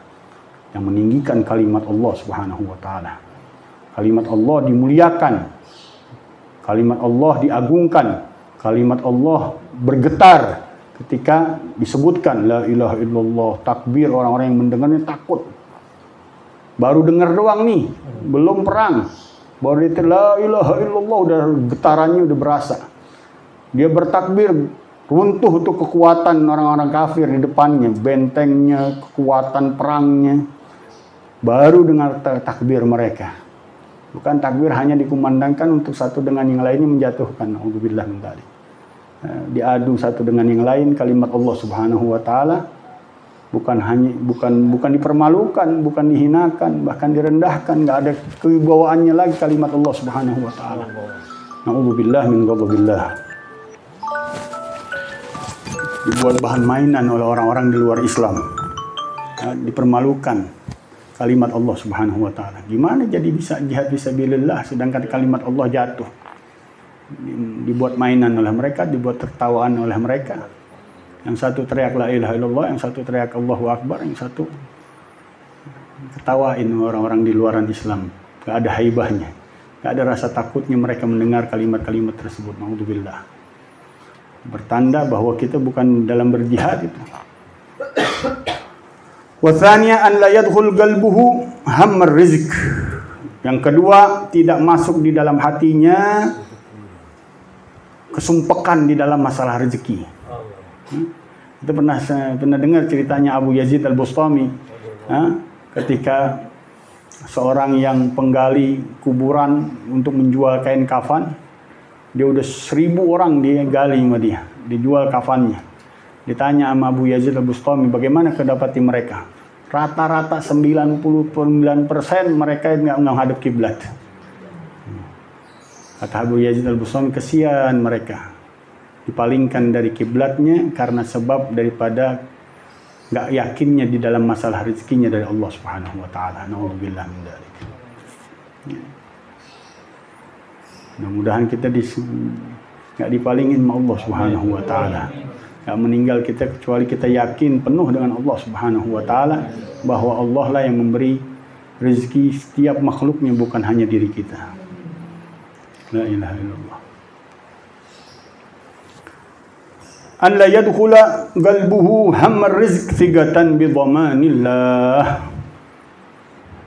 Yang meninggikan kalimat Allah Subhanahu wa taala. Kalimat Allah dimuliakan. Kalimat Allah diagungkan. Kalimat Allah bergetar ketika disebutkan la ilaha illallah, takbir, orang-orang yang mendengarnya takut. Baru dengar doang nih, belum perang. Baru dia la ilaha illallah, udah getarannya udah berasa. Dia bertakbir, runtuh untuk kekuatan orang-orang kafir di depannya, bentengnya, kekuatan perangnya. Baru dengar takbir mereka. Bukan takbir hanya dikumandangkan untuk satu dengan yang lainnya menjatuhkan. Alhamdulillah min dzalik. diadu satu dengan yang lain kalimat Allah Subhanahu wa taala, bukan dipermalukan, bukan dihinakan, bahkan direndahkan, enggak ada kewibawaannya lagi kalimat Allah Subhanahu wa taala. Na'udzubillah min ghadabillah. Dibuat bahan mainan oleh orang-orang di luar Islam. Dipermalukan kalimat Allah Subhanahu wa taala. Gimana jadi bisa jihad fisabilillah sedangkan kalimat Allah jatuh? Dibuat mainan oleh mereka, dibuat tertawaan oleh mereka. Yang satu teriak la ilaha illallah, yang satu teriak Allahu akbar, yang satu ketawain orang-orang di luaran Islam. Gak ada haibahnya, gak ada rasa takutnya mereka mendengar kalimat-kalimat tersebut. Naudzubillah. Bertanda bahwa kita bukan dalam berjihad itu. Wa tsaniya an la yadkhul qalbuhu hammar rizq. Yang kedua, tidak masuk di dalam hatinya kesumpekan di dalam masalah rezeki. Kita pernah dengar ceritanya Abu Yazid Al-Bustami, ketika seorang yang penggali kuburan untuk menjual kain kafan, dia udah 1000 orang dia gali sama dia, dijual kafannya. Ditanya sama Abu Yazid Al-Bustami, bagaimana kedapati mereka? Rata-rata 99% mereka nggak menghadap kiblat. Kata Abu Yazid Al-Bustami, kesian mereka dipalingkan dari kiblatnya karena sebab daripada nggak yakinnya di dalam masalah rezekinya dari Allah Subhanahu wa taala. Nauzubillah min dzalik. Mudah-mudahan kita nggak dipalingin sama Allah Subhanahu wa taala. Nggak meninggal kita kecuali kita yakin penuh dengan Allah Subhanahu wa taala bahwa Allah lah yang memberi rezeki setiap makhluknya, bukan hanya diri kita. La ilaha illallah. An la yadkhula qalbuhu hammar rizq thigatan bi dhamanillah.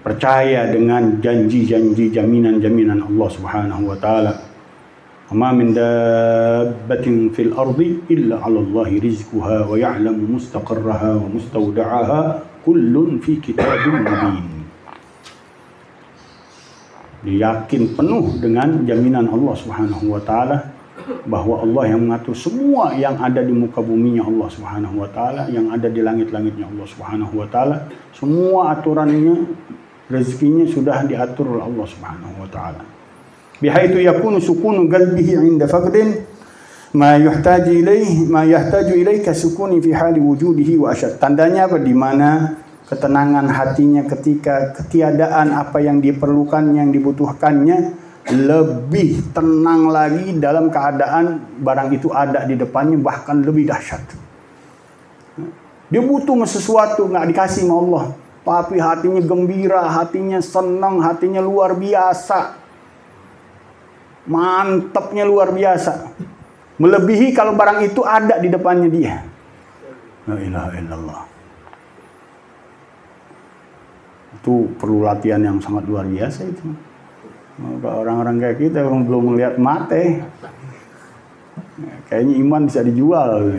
Percaya dengan janji-janji, jaminan-jaminan Allah Subhanahu wa taala. Ma min dabbatin fil ardi illa 'ala Allahi rizquha wa ya'lamu mustaqarraha wa mustawda'aha kullun fi kitabin mubin. Yakin penuh dengan jaminan Allah Subhanahu wa taala bahwa Allah yang mengatur semua yang ada di muka buminya Allah Subhanahu wa taala, yang ada di langit-langitnya Allah Subhanahu wa taala, semua aturannya, rezekinya sudah diatur oleh Allah Subhanahu wa taala. Bihaitu yakunu sukunu qalbihi 'inda faqdin ma yahtaju ilaih kasukuni fi hali wujudihi wa asyad. Tandanya apa? Di mana ketenangan hatinya ketika ketiadaan apa yang diperlukan, yang dibutuhkannya, lebih tenang lagi dalam keadaan barang itu ada di depannya, bahkan lebih dahsyat. Dia butuh sesuatu, nggak dikasih sama Allah, tapi hatinya gembira, hatinya senang, hatinya luar biasa, mantapnya luar biasa, melebihi kalau barang itu ada di depannya dia. La ilaha illallah. Itu perlu latihan yang sangat luar biasa itu. Orang-orang kayak kita yang belum melihat mate, kayaknya iman bisa dijual.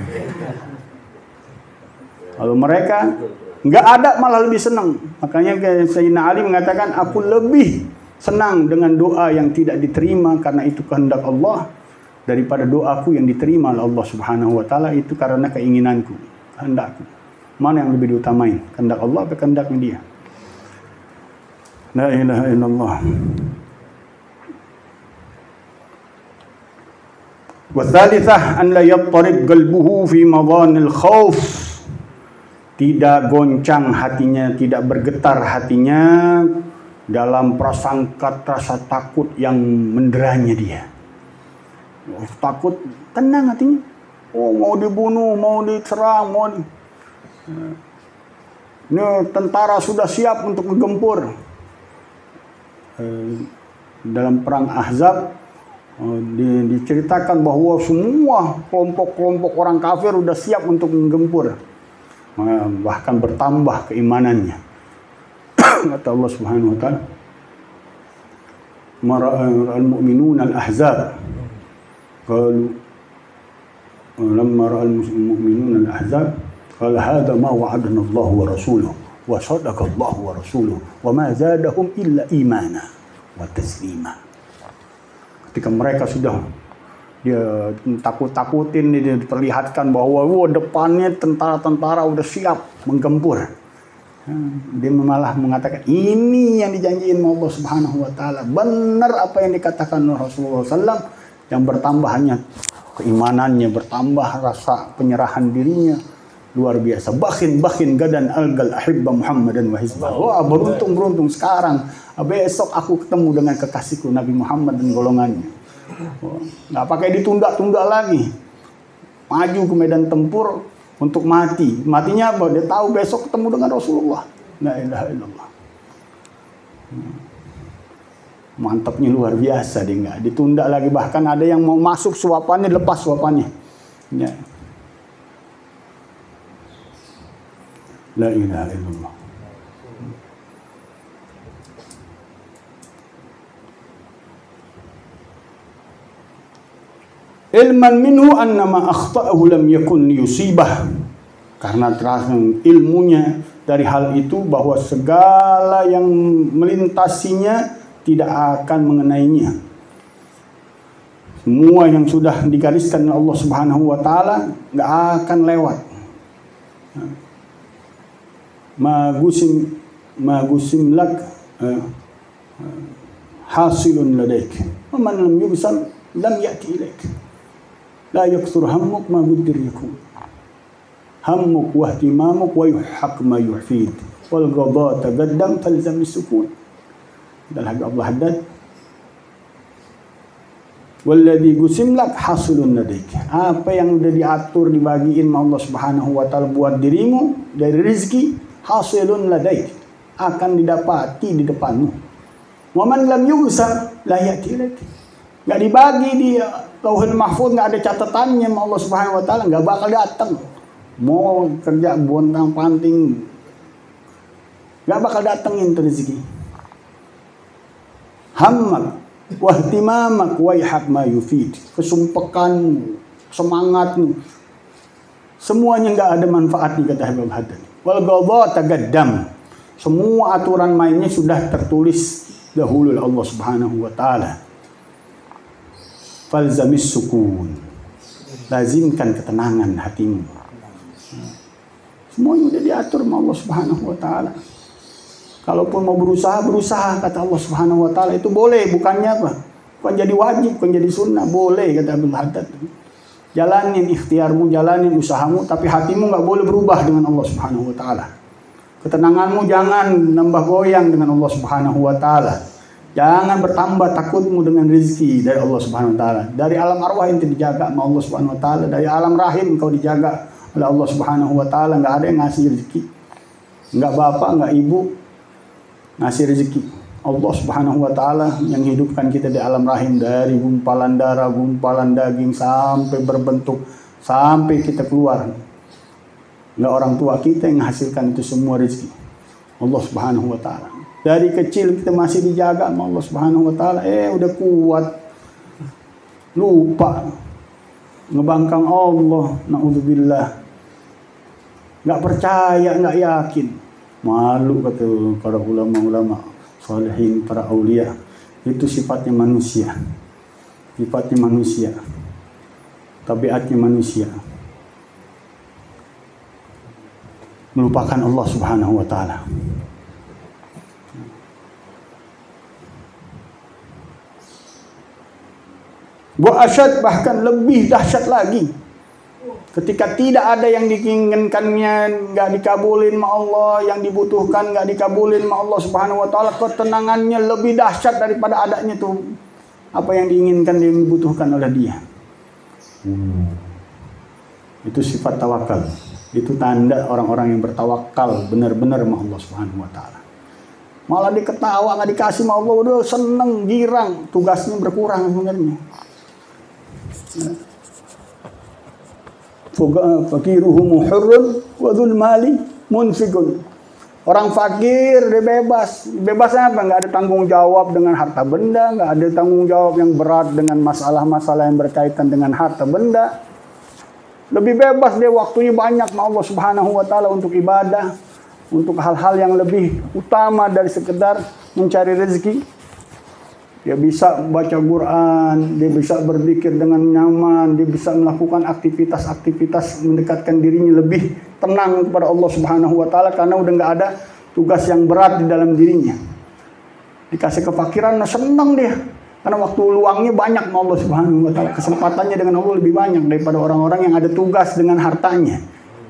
Kalau mereka nggak ada malah lebih senang. Makanya Sayyidina Ali mengatakan, aku lebih senang dengan doa yang tidak diterima karena itu kehendak Allah daripada doaku yang diterima oleh Allah Subhanahu wa taala itu karena keinginanku, kehendakku. Mana yang lebih diutamain? Kehendak Allah atau kehendaknya dia? La ilaha illallah. Wa thalithah an la yattarib qalbuhu fi madhanil khauf. Tidak goncang hatinya, tidak bergetar hatinya dalam prasangka rasa takut yang menderanya dia. Takut, tenang hatinya. Oh, mau dibunuh, mau diserang, mau ini tentara sudah siap untuk menggempur. Dalam perang Ahzab diceritakan bahwa semua kelompok-kelompok orang kafir sudah siap untuk menggempur, bahkan bertambah keimanannya. Kata Allah Subhanahu wa taala, mara'al mu'minuna al-ahzab qalu lamma ra'al mu'minuna al-ahzab qala hadha ma wa'adana Allah wa rasuluhu wa sadaqa Allah wa rasuluhu wa ma zadahum illa imana wa taslima. Ketika mereka sudah Dia takut-takutin, dia diperlihatkan bahwa depannya tentara-tentara udah siap menggempur. Dia malah mengatakan ini yang dijanjiin Allah Subhanahu wa taala. Benar apa yang dikatakan Rasulullah SAW, yang bertambah hanya keimanannya, bertambah rasa penyerahan dirinya. Luar biasa. Bakin gadan algal ahibba Muhammadan wa hizbah. Wah, beruntung sekarang. Besok aku ketemu dengan kekasihku Nabi Muhammad dan golongannya. Nggak pakai ditunda-tunda lagi, maju ke medan tempur untuk mati. Matinya apa? Dia tahu besok ketemu dengan Rasulullah. La ilaha illallah. Mantapnya luar biasa, dia nggak ditunda lagi. Bahkan ada yang mau masuk suapannya, lepas suapannya. Ya. La ilaha illallah. Ilman minhu annama akhta'ahu lam yakun yusibah. Karena terasa ilmunya dari hal itu bahwa segala yang melintasinya tidak akan mengenainya. Semua yang sudah digariskan oleh Allah Subhanahu wa taala enggak akan lewat. Magusim lak hasilun ladaik. Wa man lam yubsal lam ya'ti ilaik. La yaksur hammuk ma buddir yakun. Hammuk wa ihtimamuk wa yuhaq ma yu'fid. Wal qada taqaddam talzam as-sukun. Dan Allah haddad. Walladhi gusim lak hasilun ladaik. Apa yang sudah diatur dibagiin Allah Subhanahu wa taala buat dirimu dari rezeki, hasilun ladaik, akan didapati di depanmu. Wa man lam yusal la ya'ti ilaik. Enggak dibagi di Lauhul Mahfuz, nggak ada catatannya sama Allah Subhanahu wa taala, nggak bakal datang. Mau kerja bontang panting, nggak bakal datengin rezeki. Hammak wahtimamak waihak ma yufid. Kesumpekanmu, semangatmu, semuanya nggak ada manfaatnya, kata Habib Haddad. Wal qadha taqaddam. Semua aturan mainnya sudah tertulis dahulu oleh Allah Subhanahu wa taala. Falzamis sukun, lazimkan ketenangan hatimu. Semuanya sudah diatur sama Allah Subhanahu wa taala. Kalaupun mau berusaha, kata Allah Subhanahu wa taala. Itu boleh, bukannya apa? Bukan jadi wajib, bukan jadi sunnah, boleh, kata Abdul Haddad. Jalanin ikhtiarmu, jalanin usahamu, tapi hatimu nggak boleh berubah dengan Allah Subhanahu wa taala. Ketenanganmu jangan nambah goyang dengan Allah Subhanahu wa taala. Jangan bertambah takutmu dengan rezeki dari Allah Subhanahu wa taala. Dari alam arwah ente dijaga sama Allah Subhanahu wa taala, dari alam rahim engkau dijaga oleh Allah Subhanahu wa taala. Enggak ada yang ngasih rezeki. Enggak bapak, enggak ibu ngasih rezeki. Allah Subhanahu wa taala yang hidupkan kita di alam rahim, dari gumpalan darah, gumpalan daging sampai berbentuk, sampai kita keluar. Enggak orang tua kita yang menghasilkan itu semua rezeki. Allah Subhanahu wa taala. Dari kecil kita masih dijaga sama Allah Subhanahu wa taala. Udah kuat, lupa ngebangkang Allah, naudzubillah. Nggak percaya, nggak yakin, malu, kata para ulama-ulama salihin, para aulia. Itu sifatnya manusia, tabiatnya manusia, melupakan Allah Subhanahu wa taala. Wa asyad, bahkan lebih dahsyat lagi, ketika tidak ada yang diinginkannya, nggak dikabulin sama Allah, yang dibutuhkan nggak dikabulin sama Allah Subhanahu wa taala, ketenangannya lebih dahsyat daripada adanya tuh apa yang diinginkan, yang dibutuhkan oleh dia. Itu sifat tawakal. Itu tanda orang-orang yang bertawakal benar-benar sama Allah Subhanahu wa taala. Malah diketawa, nggak dikasih sama Allah, udah seneng, girang, tugasnya berkurang sebenarnya. Fakiruhum hurrun wa dzul mali munfiqun. Orang fakir dia bebas. Bebasnya apa? Nggak ada tanggung jawab dengan harta benda, nggak ada tanggung jawab yang berat dengan masalah-masalah yang berkaitan dengan harta benda. Lebih bebas dia, waktunya banyak sama Allah Subhanahu wa taala untuk ibadah, untuk hal-hal yang lebih utama dari sekedar mencari rezeki. dia bisa baca Quran, dia bisa berzikir dengan nyaman, dia bisa melakukan aktivitas-aktivitas mendekatkan dirinya lebih tenang kepada Allah Subhanahu wa taala karena udah nggak ada tugas yang berat di dalam dirinya. Dikasih kefakiran, nah senang dia. Karena waktu luangnya banyak sama Allah Subhanahu wa taala. Kesempatannya dengan Allah lebih banyak daripada orang-orang yang ada tugas dengan hartanya,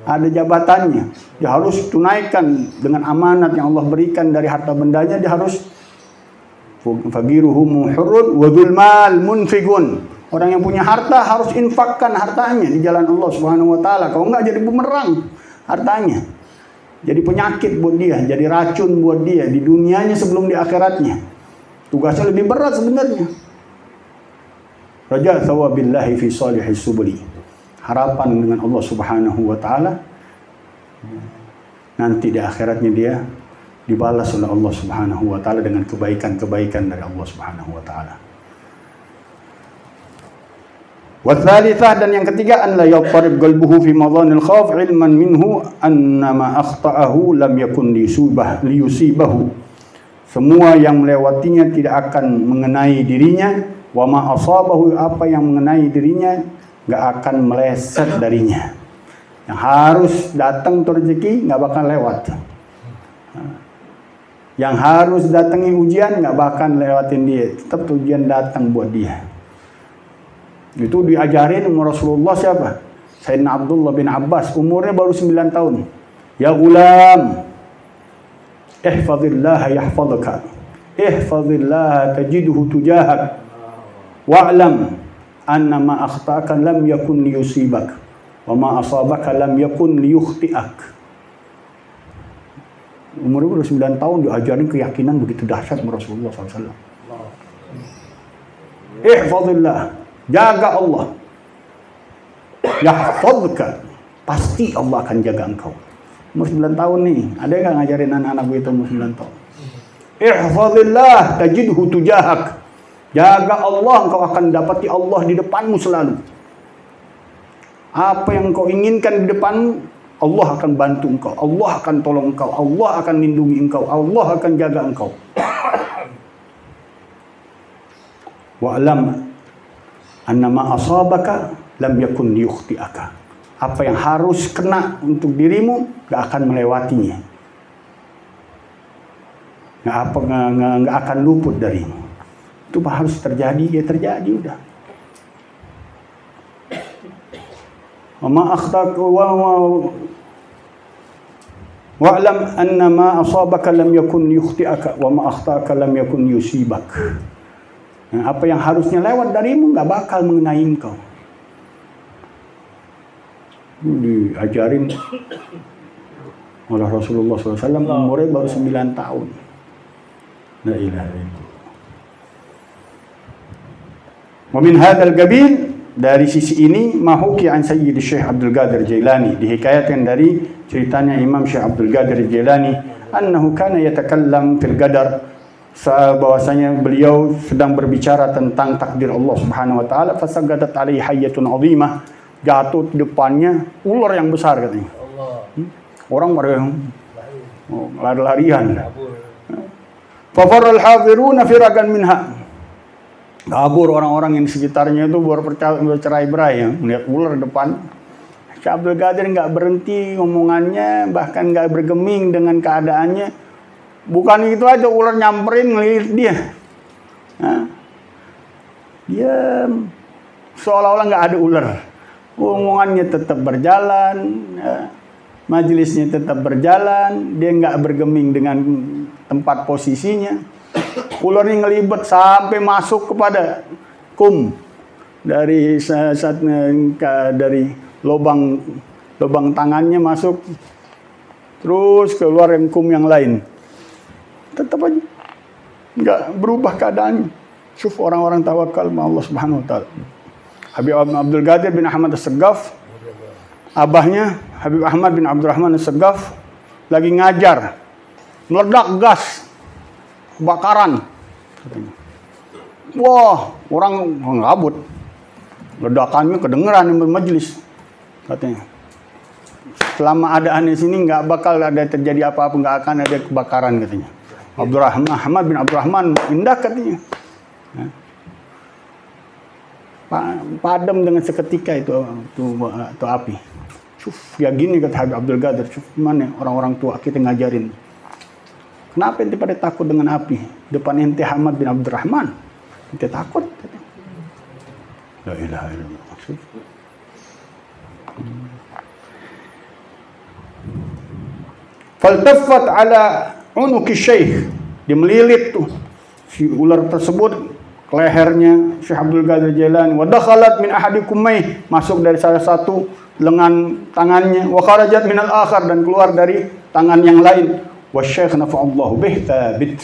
ada jabatannya. Dia harus tunaikan dengan amanat yang Allah berikan dari harta bendanya, dia harus fagiruhum hurrun wa dzul mal munfiqun. Orang yang punya harta harus infakkan hartanya di jalan Allah Subhanahu wa taala. Kalau enggak jadi bumerang hartanya. Jadi penyakit buat dia, jadi racun buat dia di dunianya sebelum di akhiratnya. Tugasnya lebih berat sebenarnya. Raja thawabillahi fi salihis subuli. Harapan dengan Allah Subhanahu wa taala nanti di akhiratnya dia dibalas oleh Allah Subhanahu wa taala dengan kebaikan-kebaikan dari Allah Subhanahu wa taala. Wa tsalitsah, dan yang ketiga, an la yaqtarib qalbuhu fi madhanil khauf ilman minhu anna ma akhta'ahu lam yakun liyusibahu. Semua yang melewatinya tidak akan mengenai dirinya, wa ma asabahu, apa yang mengenai dirinya enggak akan meleset darinya. Yang harus datang tuh rezeki enggak bakal lewat. Yang harus datangi ujian nggak bakal lewatin dia, tetap ujian datang buat dia. Itu diajarin sama Rasulullah siapa? Sayyidina Abdullah bin Abbas, umurnya baru 9 tahun. Ya gulam, ihfazillah yahfazaka, ihfazillah tajidhu tujahak, wa'lam anna ma akhta'aka lam yakun liyusibak, wa ma asabaka lam yakun liyukhti'ak. Umurnya baru 9 tahun diajarin keyakinan begitu dahsyat sama Rasulullah SAW. Ihfazillah, jaga Allah. Yahfazka, pasti Allah akan jaga engkau. Umur 9 tahun nih, ada yang nggak ngajarin anak-anak begitu umur 9 tahun? Ihfazillah tajidhu tujahak. Jaga Allah, engkau akan dapati Allah di depanmu selalu. Apa yang engkau inginkan di depanmu, Allah akan bantu engkau, Allah akan tolong engkau, Allah akan lindungi engkau, Allah akan jaga engkau. Wa'lam annama asabaka lam yakun liyukhti'aka. Apa yang harus kena untuk dirimu gak akan melewatinya, gak akan luput darimu. Itu harus terjadi, ya terjadi udah. Wa'lam anna ma asabaka lam yakun yukhti'aka wa ma akhta'aka lam yakun yusibak. Nah, apa yang harusnya lewat darimu nggak bakal mengenai engkau. Diajarin oleh Rasulullah SAW, umurnya baru 9 tahun. La ilaha illallah. Wa min hadzal qabil, dari sisi ini, mahuki an Sayyid Syekh Abdul Qadir Jailani, dihikayatkan dari ceritanya Imam Syekh Abdul Qadir Jailani, annahu kana yatakallam fil qadar, bahwasanya beliau sedang berbicara tentang takdir Allah Subhanahu wa taala, fasagadat alaihi hayyatun azimah, jatuh di depannya ular yang besar katanya. Orang pada lari-larian. Fa faral hadiruna firagan minha. Kabur orang-orang yang di sekitarnya itu bercerai-berai ya, melihat ular depan. Syekh Abdul Qadir nggak berhenti ngomongannya, bahkan nggak bergeming dengan keadaannya. Bukan itu aja, ular nyamperin ngelihat dia. Diam, seolah-olah nggak ada ular. Omongannya tetap berjalan, majelisnya tetap berjalan. Dia nggak bergeming dengan tempat posisinya. Ularnya ngelibet sampai masuk kepada kum dari dari lubang tangannya masuk, terus keluar yang kum yang lain. Tetap aja nggak berubah keadaannya. Syuf orang-orang tawakal sama Allah Subhanahu wa taala. Habib Abdul Qadir bin Ahmad As-Saggaf, abahnya Habib Ahmad bin Abdurrahman As-Saggaf, lagi ngajar, meledak gas, kebakaran. Wah, orang ngabut. Ledakannya kedengeran di majelis, katanya. Selama ada aneh sini nggak bakal ada terjadi apa-apa, nggak akan ada kebakaran katanya. Ahmad bin Abdurrahman indah katanya. Padam dengan seketika itu api. Ya gini kata Habib Abdul Qadir, mana orang-orang tua kita ngajarin. Kenapa ente pada takut dengan api? Depan ente Hamad bin Abdurrahman, ente takut. La ilaha illallah. Faltafat ala unuki syekh, dia melilit tuh si ular tersebut ke lehernya Syekh Abdul Qadir Jailani. Wa dakhalat min ahadikumai, masuk dari salah satu lengan tangannya. Wa kharajat minal akhar, dan keluar dari tangan yang lain. Wa syekh nafa'allahu bih thabit,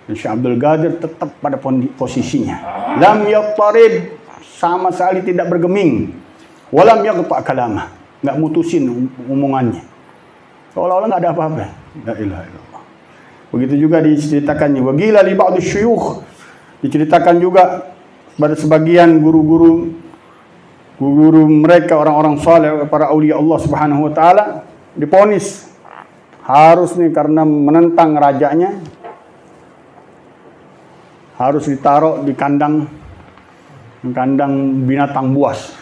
dan Syekh Abdul Qadir tetap pada posisinya. Lam yaqtarib, sama sekali tidak bergeming. Walam yaqta' kalamah, enggak mutusin omongannya. Seolah-olah enggak ada apa-apa. La ilaha illallah. Begitu juga diceritakannya. Wa qila li ba'd syuyukh, diceritakan juga pada sebagian guru-guru mereka, orang-orang saleh, para aulia Allah Subhanahu wa taala, diponis harus nih karena menentang rajanya, harus ditaruh di kandang binatang buas.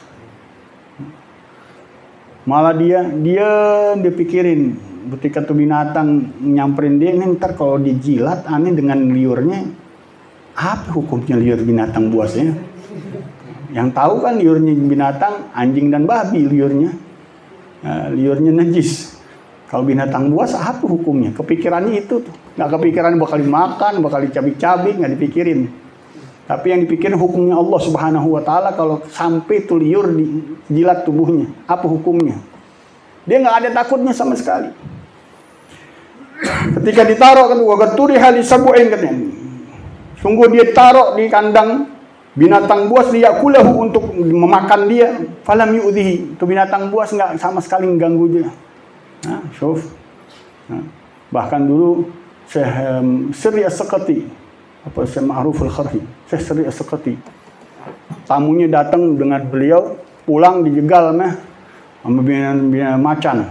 Malah dia pikirin, ketika tuh binatang nyamperin dia, ntar kalau dijilat aneh dengan liurnya, apa hukumnya liur binatang buasnya? Yang tahu kan liurnya binatang, anjing dan babi liurnya. Liurnya najis. Kalau binatang buas apa hukumnya? Kepikirannya itu tuh. Nggak kepikiran bakal dimakan, bakal dicabik-cabik, nggak dipikirin. Tapi yang dipikirin hukumnya Allah Subhanahu wa taala, kalau sampai tuh liur dijilat tubuhnya, apa hukumnya? Dia nggak ada takutnya sama sekali. Ketika ditaruh kan wagaturi hali sabu'in katanya. Sungguh dia taruh di kandang binatang buas, liyakulahu, untuk memakan dia. Falam yu'dhihi, itu binatang buas nggak sama sekali mengganggu dia. Nah, bahkan dulu Syekh Sri As-Sakati, apa Syekh Ma'ruf Al-Kharhi, Syekh Sri As-Sakati, tamunya datang dengan beliau, pulang dijegal sama binatang macan,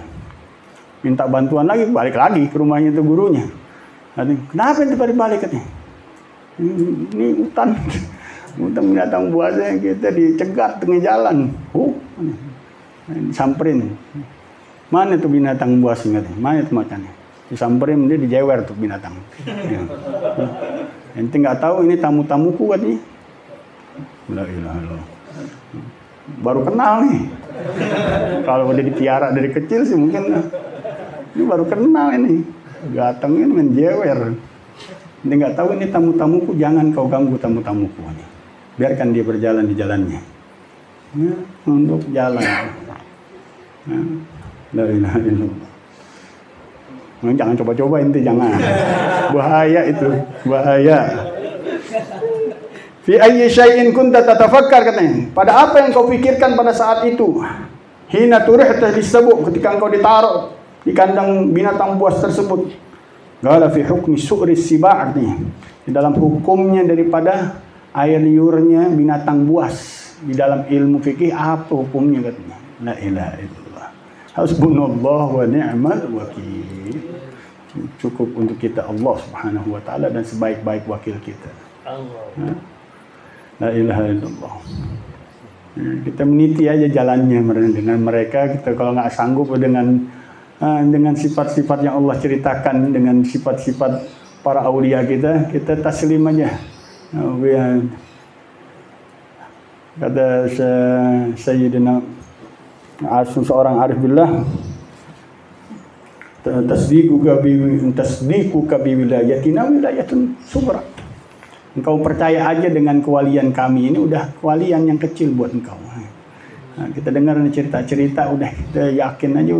minta bantuan lagi, balik lagi ke rumahnya itu gurunya. Kenapa itu balik katanya? Ini hutan binatang buasnya, kita dicegat tengah jalan. Disamperin. Mana tuh binatang buas ini? Mana itu macannya? Disamperin, dia dijewer tuh binatang. Ente nggak tahu ini tamu-tamuku katanya. La ilaha illallah. Baru kenal nih. Kalau udah dipiara dari kecil sih mungkin ini baru kenal ini. Datangnya menjewer. Ente nggak tahu ini tamu-tamuku, jangan kau ganggu tamu-tamuku. Biarkan dia berjalan di jalannya. Ya, untuk jalan. Ya. La ilaha illallah. Jangan coba-coba ente, jangan. Bahaya itu, bahaya. Fi ayyi syai'in kunta tatafakkar katanya. Pada apa yang kau pikirkan pada saat itu? Hina turihta lisabu, ketika engkau ditaruh di kandang binatang buas tersebut. Qala fi hukmi su'ri siba', artinya di dalam hukumnya daripada air liurnya binatang buas. Di dalam ilmu fikih apa hukumnya katanya? La ilaha illallah. Hasbunallah wa ni'mal wakil. Cukup untuk kita Allah Subhanahu wa taala dan sebaik-baik wakil kita. Allah. La ilaha illallah. Kita meniti aja jalannya dengan mereka. Kita kalau nggak sanggup dengan sifat-sifat yang Allah ceritakan, dengan sifat-sifat para aulia kita taslim aja. Kata Sayyidina Asun, seorang arif billah, tasdiquka bi wilayatina wilayatun subra. Engkau percaya aja dengan kewalian kami, ini udah kewalian yang kecil buat engkau. Nah, kita dengar cerita-cerita, udah kita yakin aja,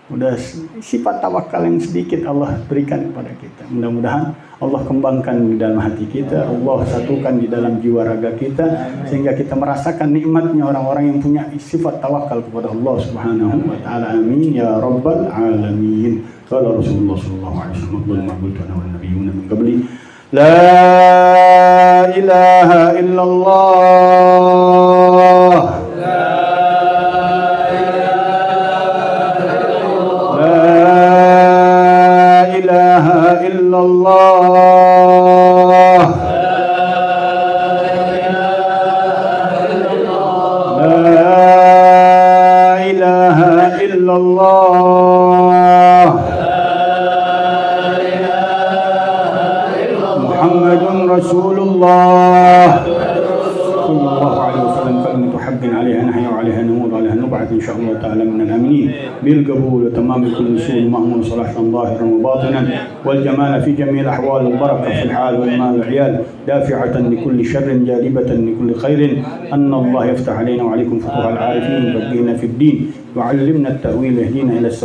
udah sifat tawakal yang sedikit Allah berikan kepada kita. Mudah-mudahan Allah kembangkan di dalam hati kita, Allah satukan di dalam jiwa raga kita, sehingga kita merasakan nikmatnya orang-orang yang punya sifat tawakal kepada Allah Subhanahu wa taala. Amin ya rabbal alamin. Qala Rasulullah sallallahu alaihi wasallam, "Maqultu ana wan nabiyyuna min qabli, la ilaha illallah." Allah الله صلى الله عليه وسلم كلمة حق عليها نحيا وعليها نموت وعليها نبعث إن شاء الله تعالى من الآمنين بالقبول وتمام كل سوء مأمون صلاحا ظاهرا وباطنا والجمال في جميع الأحوال والبركة في الحال والمال والعيال دافعة لكل شر جالبة لكل خير. أن الله يفتح علينا وعليكم فتوح العارفين يفقهنا في الدين يعلمنا التأويل يهدينا إلى السبيل